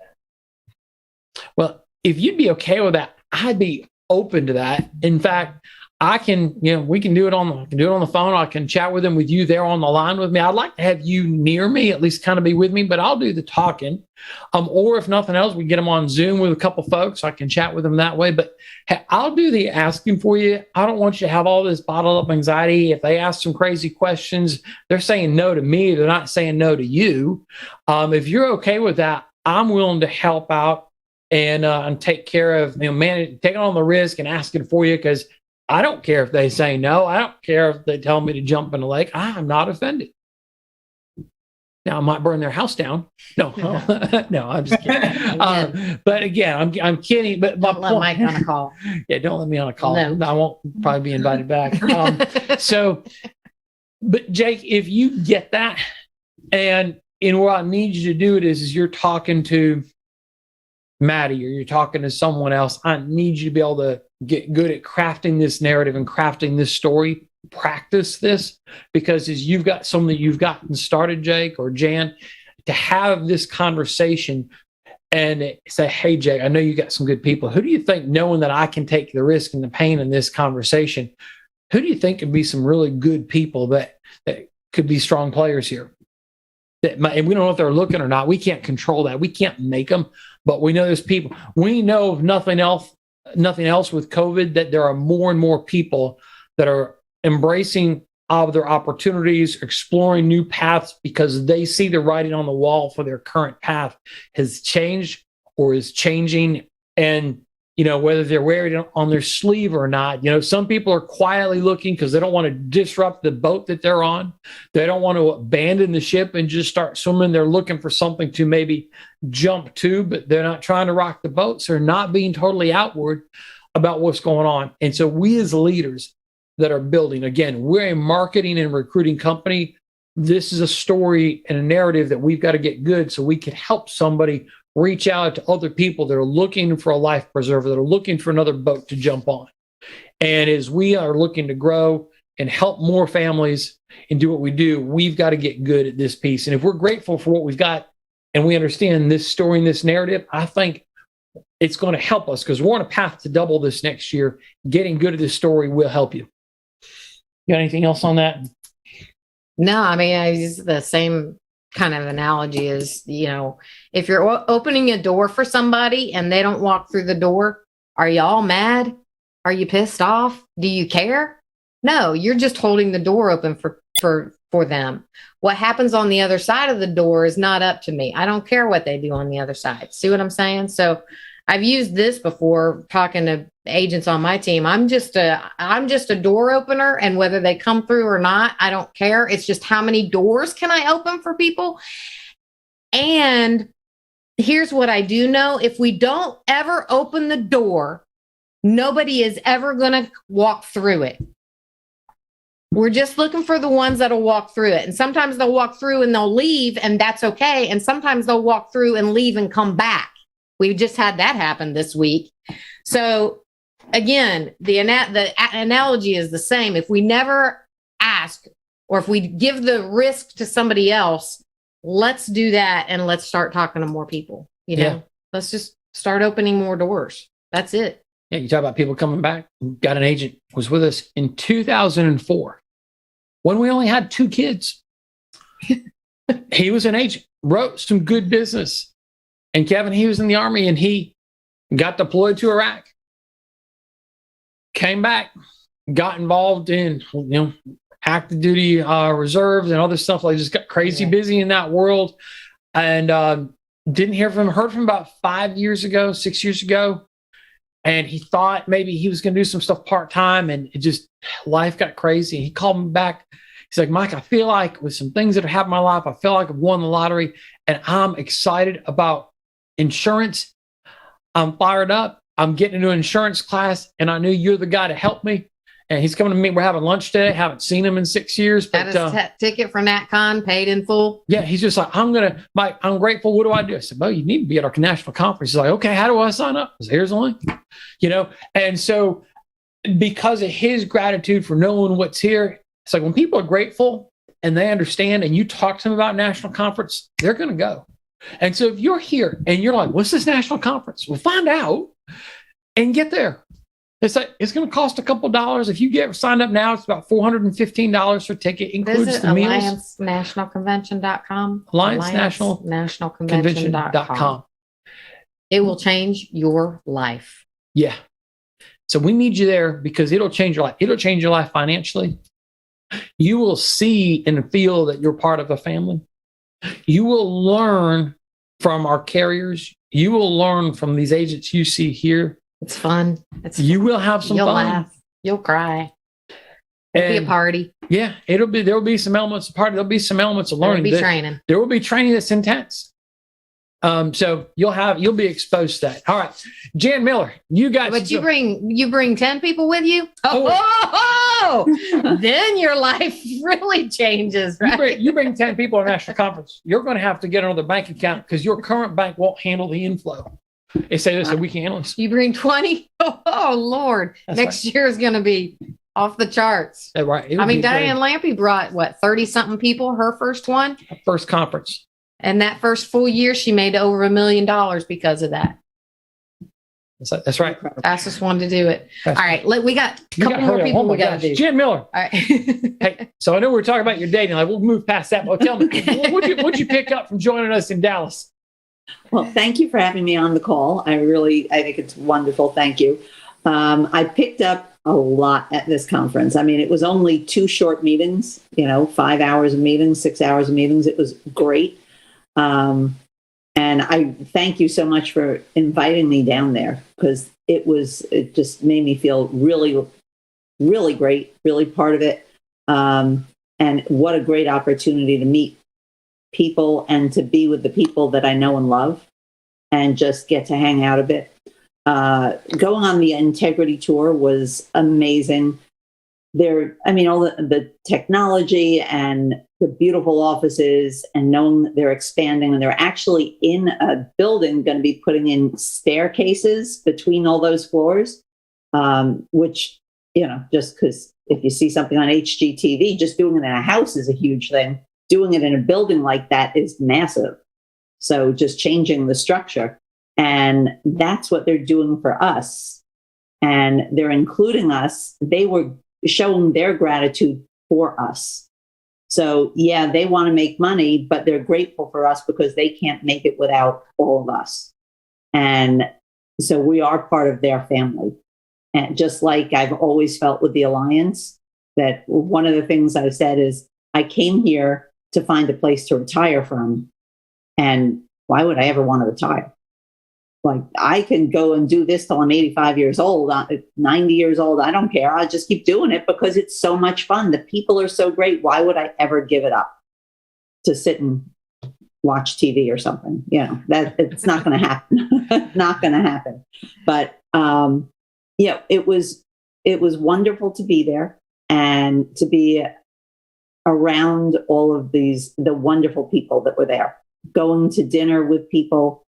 Well, if you'd be okay with that, I'd be open to that. In fact, we can do it on the phone. I can chat with them with you there on the line with me. I'd like to have you near me, at least kind of be with me, but I'll do the talking. Or if nothing else, we get them on Zoom with a couple folks. I can chat with them that way. But hey, I'll do the asking for you. I don't want you to have all this bottled up anxiety. If they ask some crazy questions, they're saying no to me. They're not saying no to you. If you're okay with that, I'm willing to help out and take care of, taking on the risk and asking for you, because I don't care if they say no. I don't care if they tell me to jump in the lake. I'm not offended. Now I might burn their house down. No, no, I'm just kidding. But again, I'm kidding. But Don't let Mike on a call. Yeah, don't let me on a call. No. I won't probably be invited back. But Jake, if you get that, and what I need you to do it is you're talking to Maddie or you're talking to someone else, I need you to be able to get good at crafting this narrative and crafting this story. Practice this, because as you've got something that you've gotten started, Jake or Jan, to have this conversation and say, hey, Jake, I know you got some good people. Who do you think, knowing that I can take the risk and the pain in this conversation, who do you think could be some really good people that could be strong players here? And we don't know if they're looking or not. We can't control that. We can't make them, but we know there's people. We know of nothing else with COVID, that there are more and more people that are embracing their opportunities, exploring new paths because they see the writing on the wall for their current path has changed or is changing, and whether they're wearing it on their sleeve or not. Some people are quietly looking because they don't want to disrupt the boat that they're on. They don't want to abandon the ship and just start swimming. They're looking for something to maybe jump to, but they're not trying to rock the boat. So they're not being totally outward about what's going on. And so we as leaders that are building, again, we're a marketing and recruiting company. This is a story and a narrative that we've got to get good so we can help somebody reach out to other people that are looking for a life preserver, that are looking for another boat to jump on. And as we are looking to grow and help more families and do what we do, we've got to get good at this piece. And if we're grateful for what we've got and we understand this story and this narrative, I think it's going to help us because we're on a path to double this next year. Getting good at this story will help you. You got anything else on that? No, I mean, I use the same kind of analogy is, if you're opening a door for somebody and they don't walk through the door, are you all mad? Are you pissed off? Do you care? No, you're just holding the door open for them. What happens on the other side of the door is not up to me. I don't care what they do on the other side. See what I'm saying? So I've used this before talking to agents on my team. I'm just a door opener, and whether they come through or not, I don't care. It's just how many doors can I open for people? And here's what I do know. If we don't ever open the door, nobody is ever going to walk through it. We're just looking for the ones that'll walk through it. And sometimes they'll walk through and they'll leave, and that's okay. And sometimes they'll walk through and leave and come back. We just had that happen this week. So again, the analogy is the same. If we never ask, or if we give the risk to somebody else, let's do that. And let's start talking to more people, let's just start opening more doors. That's it. Yeah. You talk about people coming back. We've got an agent who was with us in 2004 when we only had 2 kids. He was an agent, wrote some good business. And Kevin, he was in the Army and he got deployed to Iraq, came back, got involved in, active duty reserves and other stuff. Like, just got crazy busy in that world, and didn't hear from him. Heard from him about 6 years ago. And he thought maybe he was going to do some stuff part-time, and life got crazy. He called me back. He's like, Mike, I feel like with some things that have happened in my life, I feel like I've won the lottery, and I'm excited about insurance. I'm fired up. I'm getting into an insurance class, and I knew you're the guy to help me. And he's coming to me. We're having lunch today. Haven't seen him in 6 years. But ticket for NatCon paid in full. Yeah, he's just like, Mike, I'm grateful. What do I do? I said, well, you need to be at our national conference. He's like, okay, how do I sign up? I said, here's the link. And so because of his gratitude for knowing what's here, it's like when people are grateful and they understand, and you talk to them about national conference, they're going to go. And so if you're here and you're like, what's this national conference? Well, find out and get there. It's like, it's going to cost a couple dollars. If you get signed up now, it's about $415 for ticket. Includes Visit the meals. AllianceNationalConvention.com. AllianceNationalConvention.com. It will change your life. Yeah. So we need you there because it'll change your life. It'll change your life financially. You will see and feel that you're part of a family. You will learn from our carriers. You will learn from these agents you see here. It's fun. You will have some You'll fun. Laugh. You'll cry. It'll be a party. Yeah, there will be some elements of party. There'll be some elements of learning. There'll be training. There will be training that's intense. So you'll be exposed to that. All right, Jan Miller, you got. But you bring 10 people with you. Oh, then your life really changes, right? You bring 10 people to a national conference. You're going to have to get another bank account because your current bank won't handle the inflow. They say this, we can handle this. You bring 20. Oh Lord, next year is going to be off the charts. That's right. I mean, Diane Lampy brought 30-something people, her first one, first conference. And that first full year, she made over $1 million because of that. That's right. Fastest one to do it. All right. We got a couple more people we got to do. Jan Miller. All right. Hey, so I know we're talking about your dating life. We'll move past that. But tell me, what'd you pick up from joining us in Dallas? Well, thank you for having me on the call. I think it's wonderful. Thank you. I picked up a lot at this conference. I mean, it was only 2 short meetings, 5 hours of meetings, 6 hours of meetings. It was great. And I thank you so much for inviting me down there, because it just made me feel really, really great, really part of it. And what a great opportunity to meet people and to be with the people that I know and love and just get to hang out a bit. Going on the Integrity Tour was amazing. All the technology and the beautiful offices, and knowing that they're expanding and they're actually in a building going to be putting in staircases between all those floors, which, just because if you see something on HGTV, just doing it in a house is a huge thing. Doing it in a building like that is massive. So just changing the structure. And that's what they're doing for us. And they're including us. They were showing their gratitude for us. So yeah, they want to make money, but they're grateful for us because they can't make it without all of us. And so we are part of their family. And just like I've always felt with the Alliance, that one of the things I've said is I came here to find a place to retire from. And why would I ever want to retire? Like, I can go and do this till I'm 85 years old, 90 years old. I don't care. I'll just keep doing it because it's so much fun. The people are so great. Why would I ever give it up to sit and watch TV or something? That it's not going to happen. Not going to happen. But it was wonderful to be there and to be around all of the wonderful people that were there. Going to dinner with people.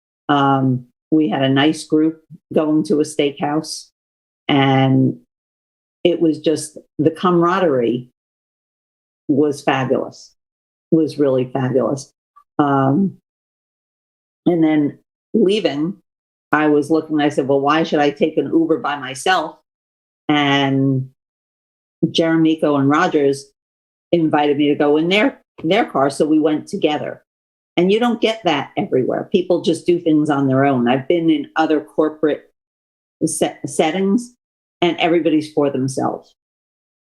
We had a nice group going to a steakhouse, and it was just, the camaraderie was fabulous, was really fabulous. And then leaving, I was looking, I said, well, why should I take an Uber by myself? And Jeremico and Rogers invited me to go in their car. So we went together. And you don't get that everywhere. People just do things on their own. I've been in other corporate settings, and everybody's for themselves.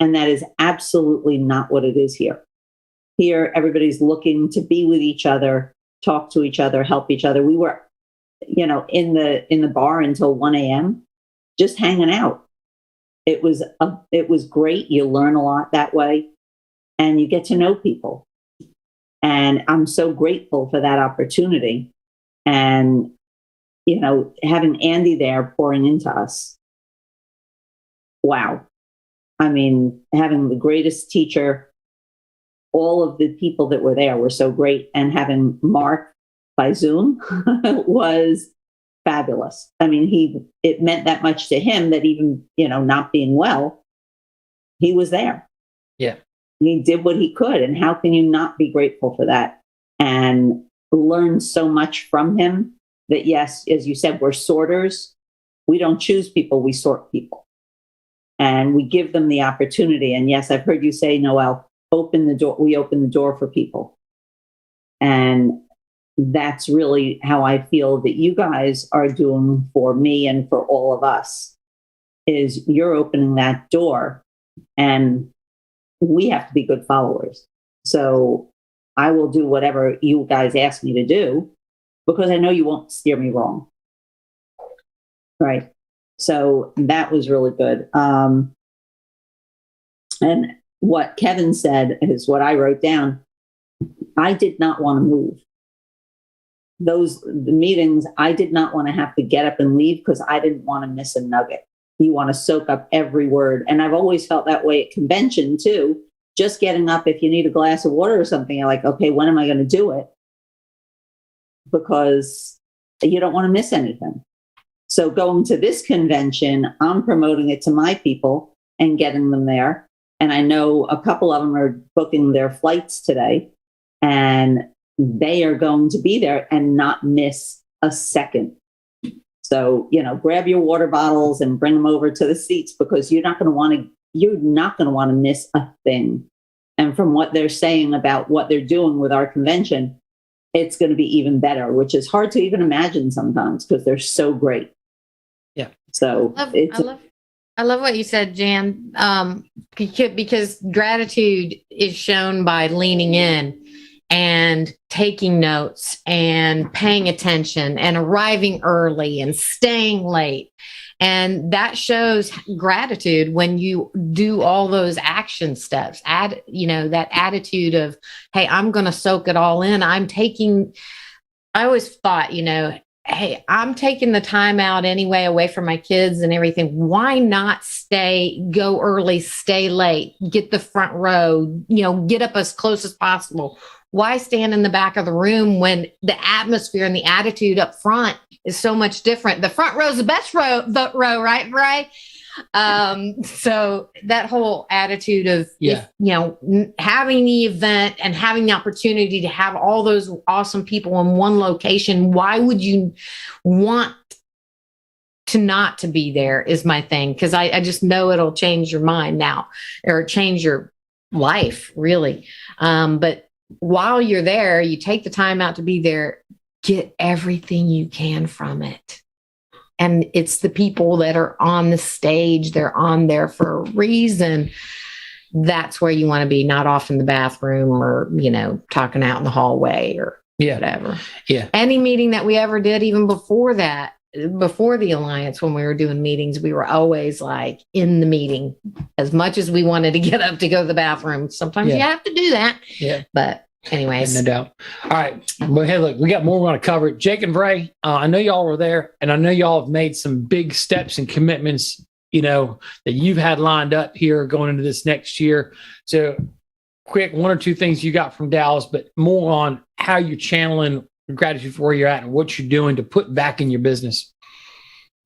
And that is absolutely not what it is here. Here, everybody's looking to be with each other, talk to each other, help each other. We were, in the bar until 1 a.m., just hanging out. It was great. You learn a lot that way, and you get to know people. And I'm so grateful for that opportunity. And, having Andy there pouring into us. Wow. I mean, having the greatest teacher, all of the people that were there were so great. And having Mark by Zoom was fabulous. I mean, it meant that much to him that even, not being well, he was there. Yeah. He did what he could. And how can you not be grateful for that? And learn so much from him that, yes, as you said, we're sorters. We don't choose people, we sort people. And we give them the opportunity. And yes, I've heard you say, Noelle, open the door. We open the door for people. And that's really how I feel that you guys are doing for me and for all of us, is you're opening that door, and we have to be good followers. So I will do whatever you guys ask me to do, because I know you won't steer me wrong. Right. So that was really good. And what Kevin said is what I wrote down. I did not want to move. The meetings, I did not want to have to get up and leave, because I didn't want to miss a nugget. You want to soak up every word. And I've always felt that way at convention too. Just getting up, if you need a glass of water or something, you're like, okay, when am I going to do it? Because you don't want to miss anything. So going to this convention, I'm promoting it to my people and getting them there. And I know a couple of them are booking their flights today, and they are going to be there and not miss a second. So, grab your water bottles and bring them over to the seats, because you're not going to want to miss a thing. And from what they're saying about what they're doing with our convention, it's going to be even better, which is hard to even imagine sometimes, because they're so great. Yeah. So I love what you said, Jan, because gratitude is shown by leaning in and taking notes and paying attention and arriving early and staying late. And that shows gratitude when you do all those action steps. That attitude of, hey, I'm going to soak it all in. I always thought, hey, I'm taking the time out anyway, away from my kids and everything. Why not go early, stay late, get the front row, get up as close as possible? Why stand in the back of the room when the atmosphere and the attitude up front is so much different? The front row is the best row, right? So that whole attitude of, having the event and having the opportunity to have all those awesome people in one location, why would you want to not to be there is my thing. Cause I just know it'll change your mind now or change your life really. But while you're there, you take the time out to be there, get everything you can from it. And it's the people that are on the stage, they're on there for a reason. That's where you want to be, not off in the bathroom or, talking out in the hallway or whatever. Yeah. Any meeting that we ever did, even before that, before the Alliance, when we were doing meetings, we were always like in the meeting as much as we wanted to get up to go to the bathroom. Sometimes you have to do that. Yeah. But anyways. No doubt. All right. Well, hey, look, we got more we want to cover. Jake and Bray, I know y'all were there, and I know y'all have made some big steps and commitments, that you've had lined up here going into this next year. So quick, one or two things you got from Dallas, but more on how you're channeling gratitude for where you're at and what you're doing to put back in your business.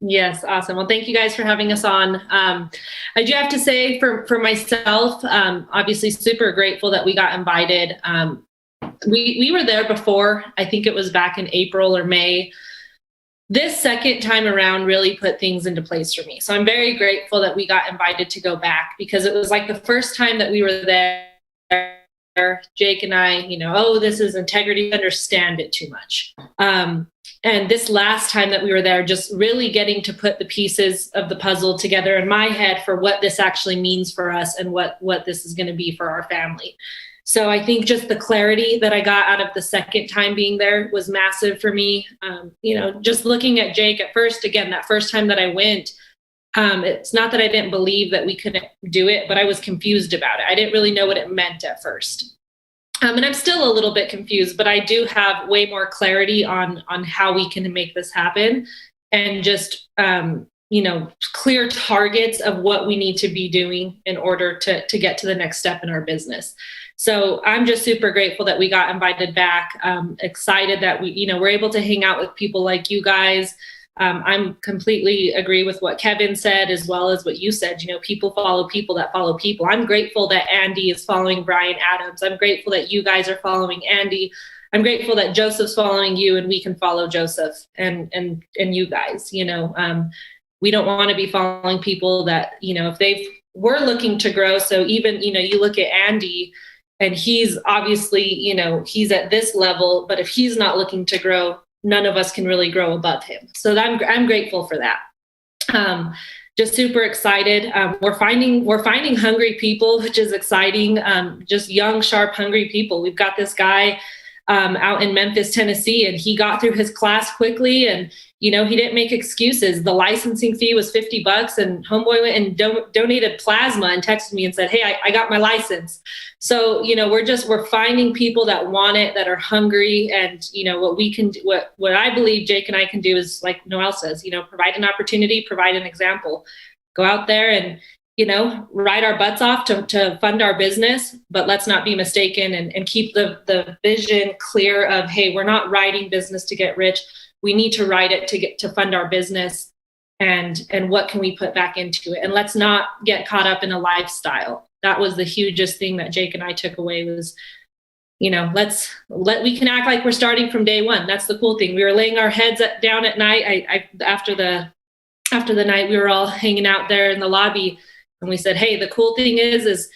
Yes. Awesome. Well, thank you guys for having us on. I do have to say for myself, obviously super grateful that we got invited. We were there before, I think it was back in April or May. This second time around really put things into place for me. So I'm very grateful that we got invited to go back because it was like the first time that we were there. Jake and I, this is integrity, understand it too much. And this last time that we were there, just really getting to put the pieces of the puzzle together in my head for what this actually means for us and what this is going to be for our family. So I think just the clarity that I got out of the second time being there was massive for me. Just looking at Jake at first, again, that first time that I went, it's not that I didn't believe that we couldn't do it, but I was confused about it. I didn't really know what it meant at first. And I'm still a little bit confused, but I do have way more clarity on how we can make this happen and just, clear targets of what we need to be doing in order to get to the next step in our business. So I'm just super grateful that we got invited back. Excited that we're able to hang out with people like you guys. I'm completely agree with what Kevin said, as well as what you said. People follow people that follow people. I'm grateful that Andy is following Brian Adams. I'm grateful that you guys are following Andy. I'm grateful that Joseph's following you and we can follow Joseph and you guys. We don't want to be following people that, if we're looking to grow. So even, you look at Andy and he's obviously, he's at this level, but if he's not looking to grow, none of us can really grow above him. So I'm grateful for that. Just super excited. We're finding hungry people, which is exciting. Just young, sharp, hungry people. We've got this guy out in Memphis, Tennessee, and he got through his class quickly, and he didn't make excuses. The licensing fee was $50, and homeboy went and donated plasma and texted me and said, "Hey, I got my license." So we're finding people that want it, that are hungry, and what we can do, what I believe Jake and I can do is, like Noelle says, provide an opportunity, provide an example, go out there and ride our butts off to fund our business, but let's not be mistaken and keep the vision clear of, hey, we're not riding business to get rich. We need to ride it to fund our business and what can we put back into it? And let's not get caught up in a lifestyle. That was the hugest thing that Jake and I took away was, we can act like we're starting from day one. That's the cool thing. We were laying our heads down at night. After the night, we were all hanging out there in the lobby. And we said, hey, the cool thing is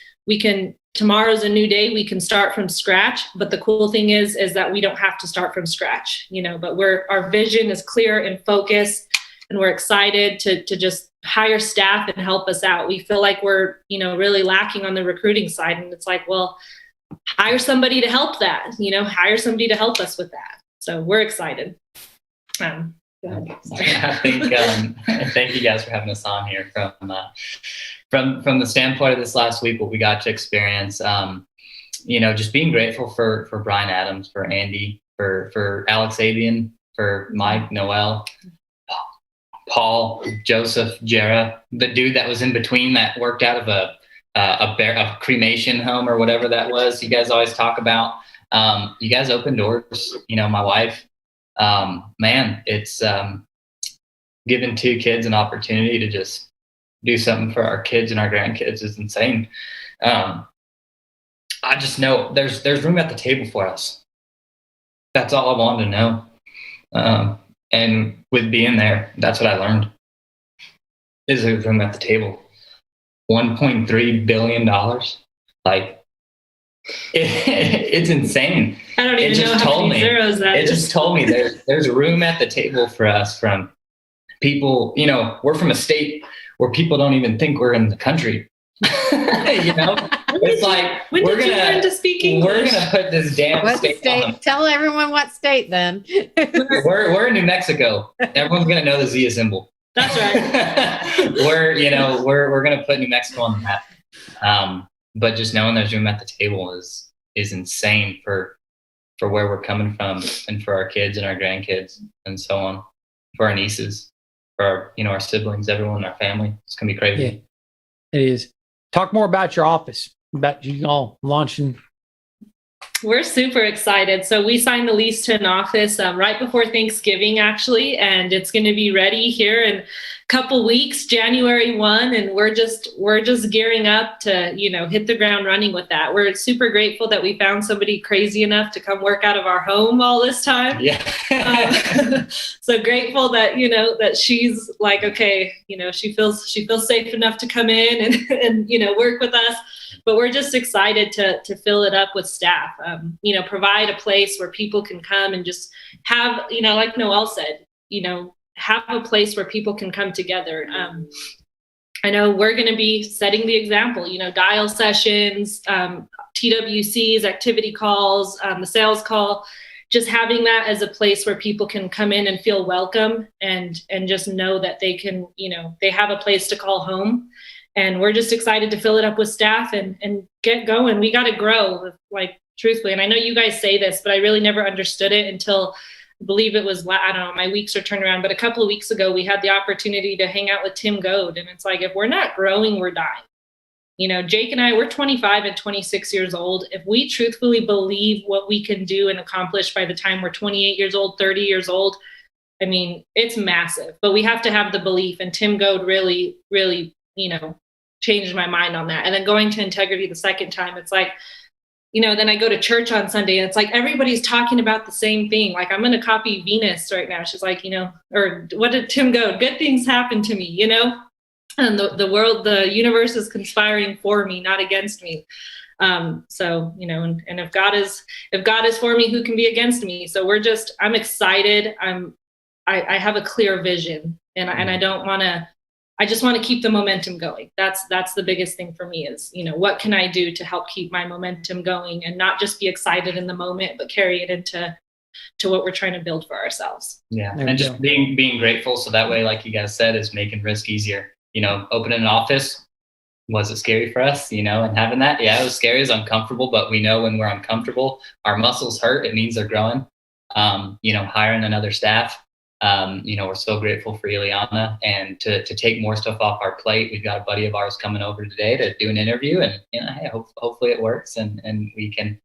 tomorrow's a new day. We can start from scratch. But the cool thing is that we don't have to start from scratch, but our vision is clear and focused, and we're excited to just hire staff and help us out. We feel like we're, really lacking on the recruiting side. And it's like, well, hire somebody to help that, hire somebody to help us with that. So we're excited. Go ahead. Sorry. I think thank you guys for having us on here from the standpoint of this last week, what we got to experience. Just being grateful for Brian Adams, for Andy, for Alex Abian, for Mike, Noelle, Paul, Joseph, Jera, the dude that was in between that worked out of a cremation home or whatever that was. You guys always talk about. You guys open doors. My wife. Man, it's giving 2 kids an opportunity to just do something for our kids and our grandkids is insane. I just know there's room at the table for us. That's all I wanted to know. And with being there, that's what I learned. Is there's room at the table. $1.3 billion. Like, it's insane. I don't even know how many zeros that is. It just told me there's room at the table for us from people. We're from a state where people don't even think we're in the country. It's like when we're did you learn to speak English? We're gonna put this damn What state on. Tell everyone what state then. We're in New Mexico. Everyone's gonna know the Zia symbol. That's right. we're gonna put New Mexico on the map. But just knowing there's room at the table is insane for where we're coming from and for our kids and our grandkids and so on, for our nieces, for our siblings, everyone in our family. It's gonna be crazy. Yeah, it is. Talk more about your office, about you all launching. We're super excited. So we signed the lease to an office right before Thanksgiving, actually, and it's going to be ready here in a couple weeks, January 1, and we're just gearing up to hit the ground running with that. We're super grateful that we found somebody crazy enough to come work out of our home all this time. Yeah. So grateful that that she's like, okay, she feels safe enough to come in and work with us. But we're just excited to fill it up with staff, provide a place where people can come and just have, like Noelle said, have a place where people can come together. I know we're going to be setting the example, dial sessions, TWCs, activity calls, the sales call, just having that as a place where people can come in and feel welcome and just know that they can, they have a place to call home. And we're just excited to fill it up with staff and get going. We got to grow, like, truthfully. And I know you guys say this, but I really never understood it until, I believe it was, I don't know, my weeks are turned around. But a couple of weeks ago, we had the opportunity to hang out with Tim Goad. And it's like, if we're not growing, we're dying. Jake and I, we're 25 and 26 years old. If we truthfully believe what we can do and accomplish by the time we're 28 years old, 30 years old, I mean, it's massive. But we have to have the belief. And Tim Goad really, really, changed my mind on that. And then going to Integrity the second time, it's like, then I go to church on Sunday and it's like, everybody's talking about the same thing. Like, I'm going to copy Venus right now. She's like, or what did Tim go? Good things happen to me, and the world, the universe is conspiring for me, not against me. So, and if God is for me, who can be against me? So I'm excited. I have a clear vision and I don't want to, I just want to keep the momentum going. That's the biggest thing for me is, what can I do to help keep my momentum going and not just be excited in the moment, but carry it into what we're trying to build for ourselves. Yeah. And just being grateful. So that way, like you guys said, is making risk easier. Opening an office, was it scary for us, and having that? Yeah, it was scary. It was uncomfortable, but we know when we're uncomfortable, our muscles hurt. It means they're growing. Hiring another staff. We're so grateful for Ileana and to take more stuff off our plate. We've got a buddy of ours coming over today to do an interview, and hey, hopefully it works, and we can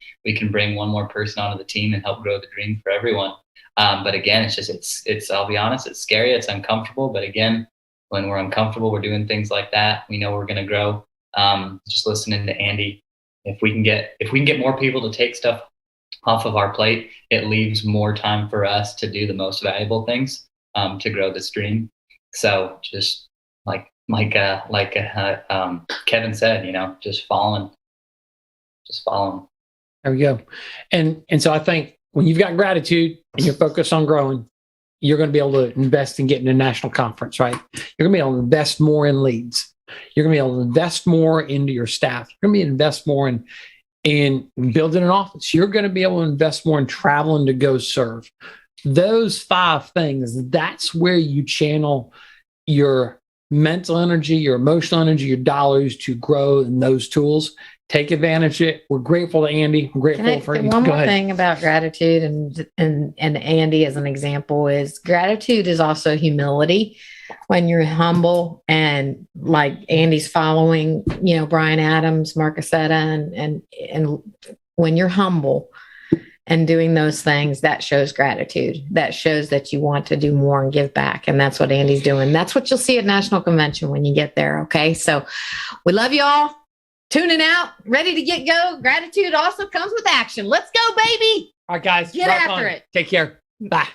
bring one more person onto the team and help grow the dream for everyone. But again, it's I'll be honest, it's scary, it's uncomfortable. But again, when we're uncomfortable, we're doing things like that. We know we're going to grow. Just listening to Andy, if we can get more people to take stuff off of our plate, it leaves more time for us to do the most valuable things, to grow this dream. So just like Kevin said, just following. There we go. And so I think when you've got gratitude and you're focused on growing, you're going to be able to invest in getting a national conference, right? You're going to be able to invest more in leads. You're going to be able to invest more into your staff. You're going to be able to invest more in in building an office. You're going to be able to invest more in traveling to go serve. Those 5 things, that's where you channel your mental energy, your emotional energy, your dollars to grow in those tools. Take advantage of it. We're grateful to Andy. I'm grateful for you. One more thing about gratitude and Andy as an example is gratitude is also humility. When you're humble and like Andy's following, Brian Adams, Mark Aceta, and when you're humble and doing those things, that shows gratitude. That shows that you want to do more and give back. And that's what Andy's doing. That's what you'll see at National Convention when you get there. Okay. So we love you all. Tuning out, ready to get go. Gratitude also comes with action. Let's go, baby. All right, guys. Get after it. Take care. Bye.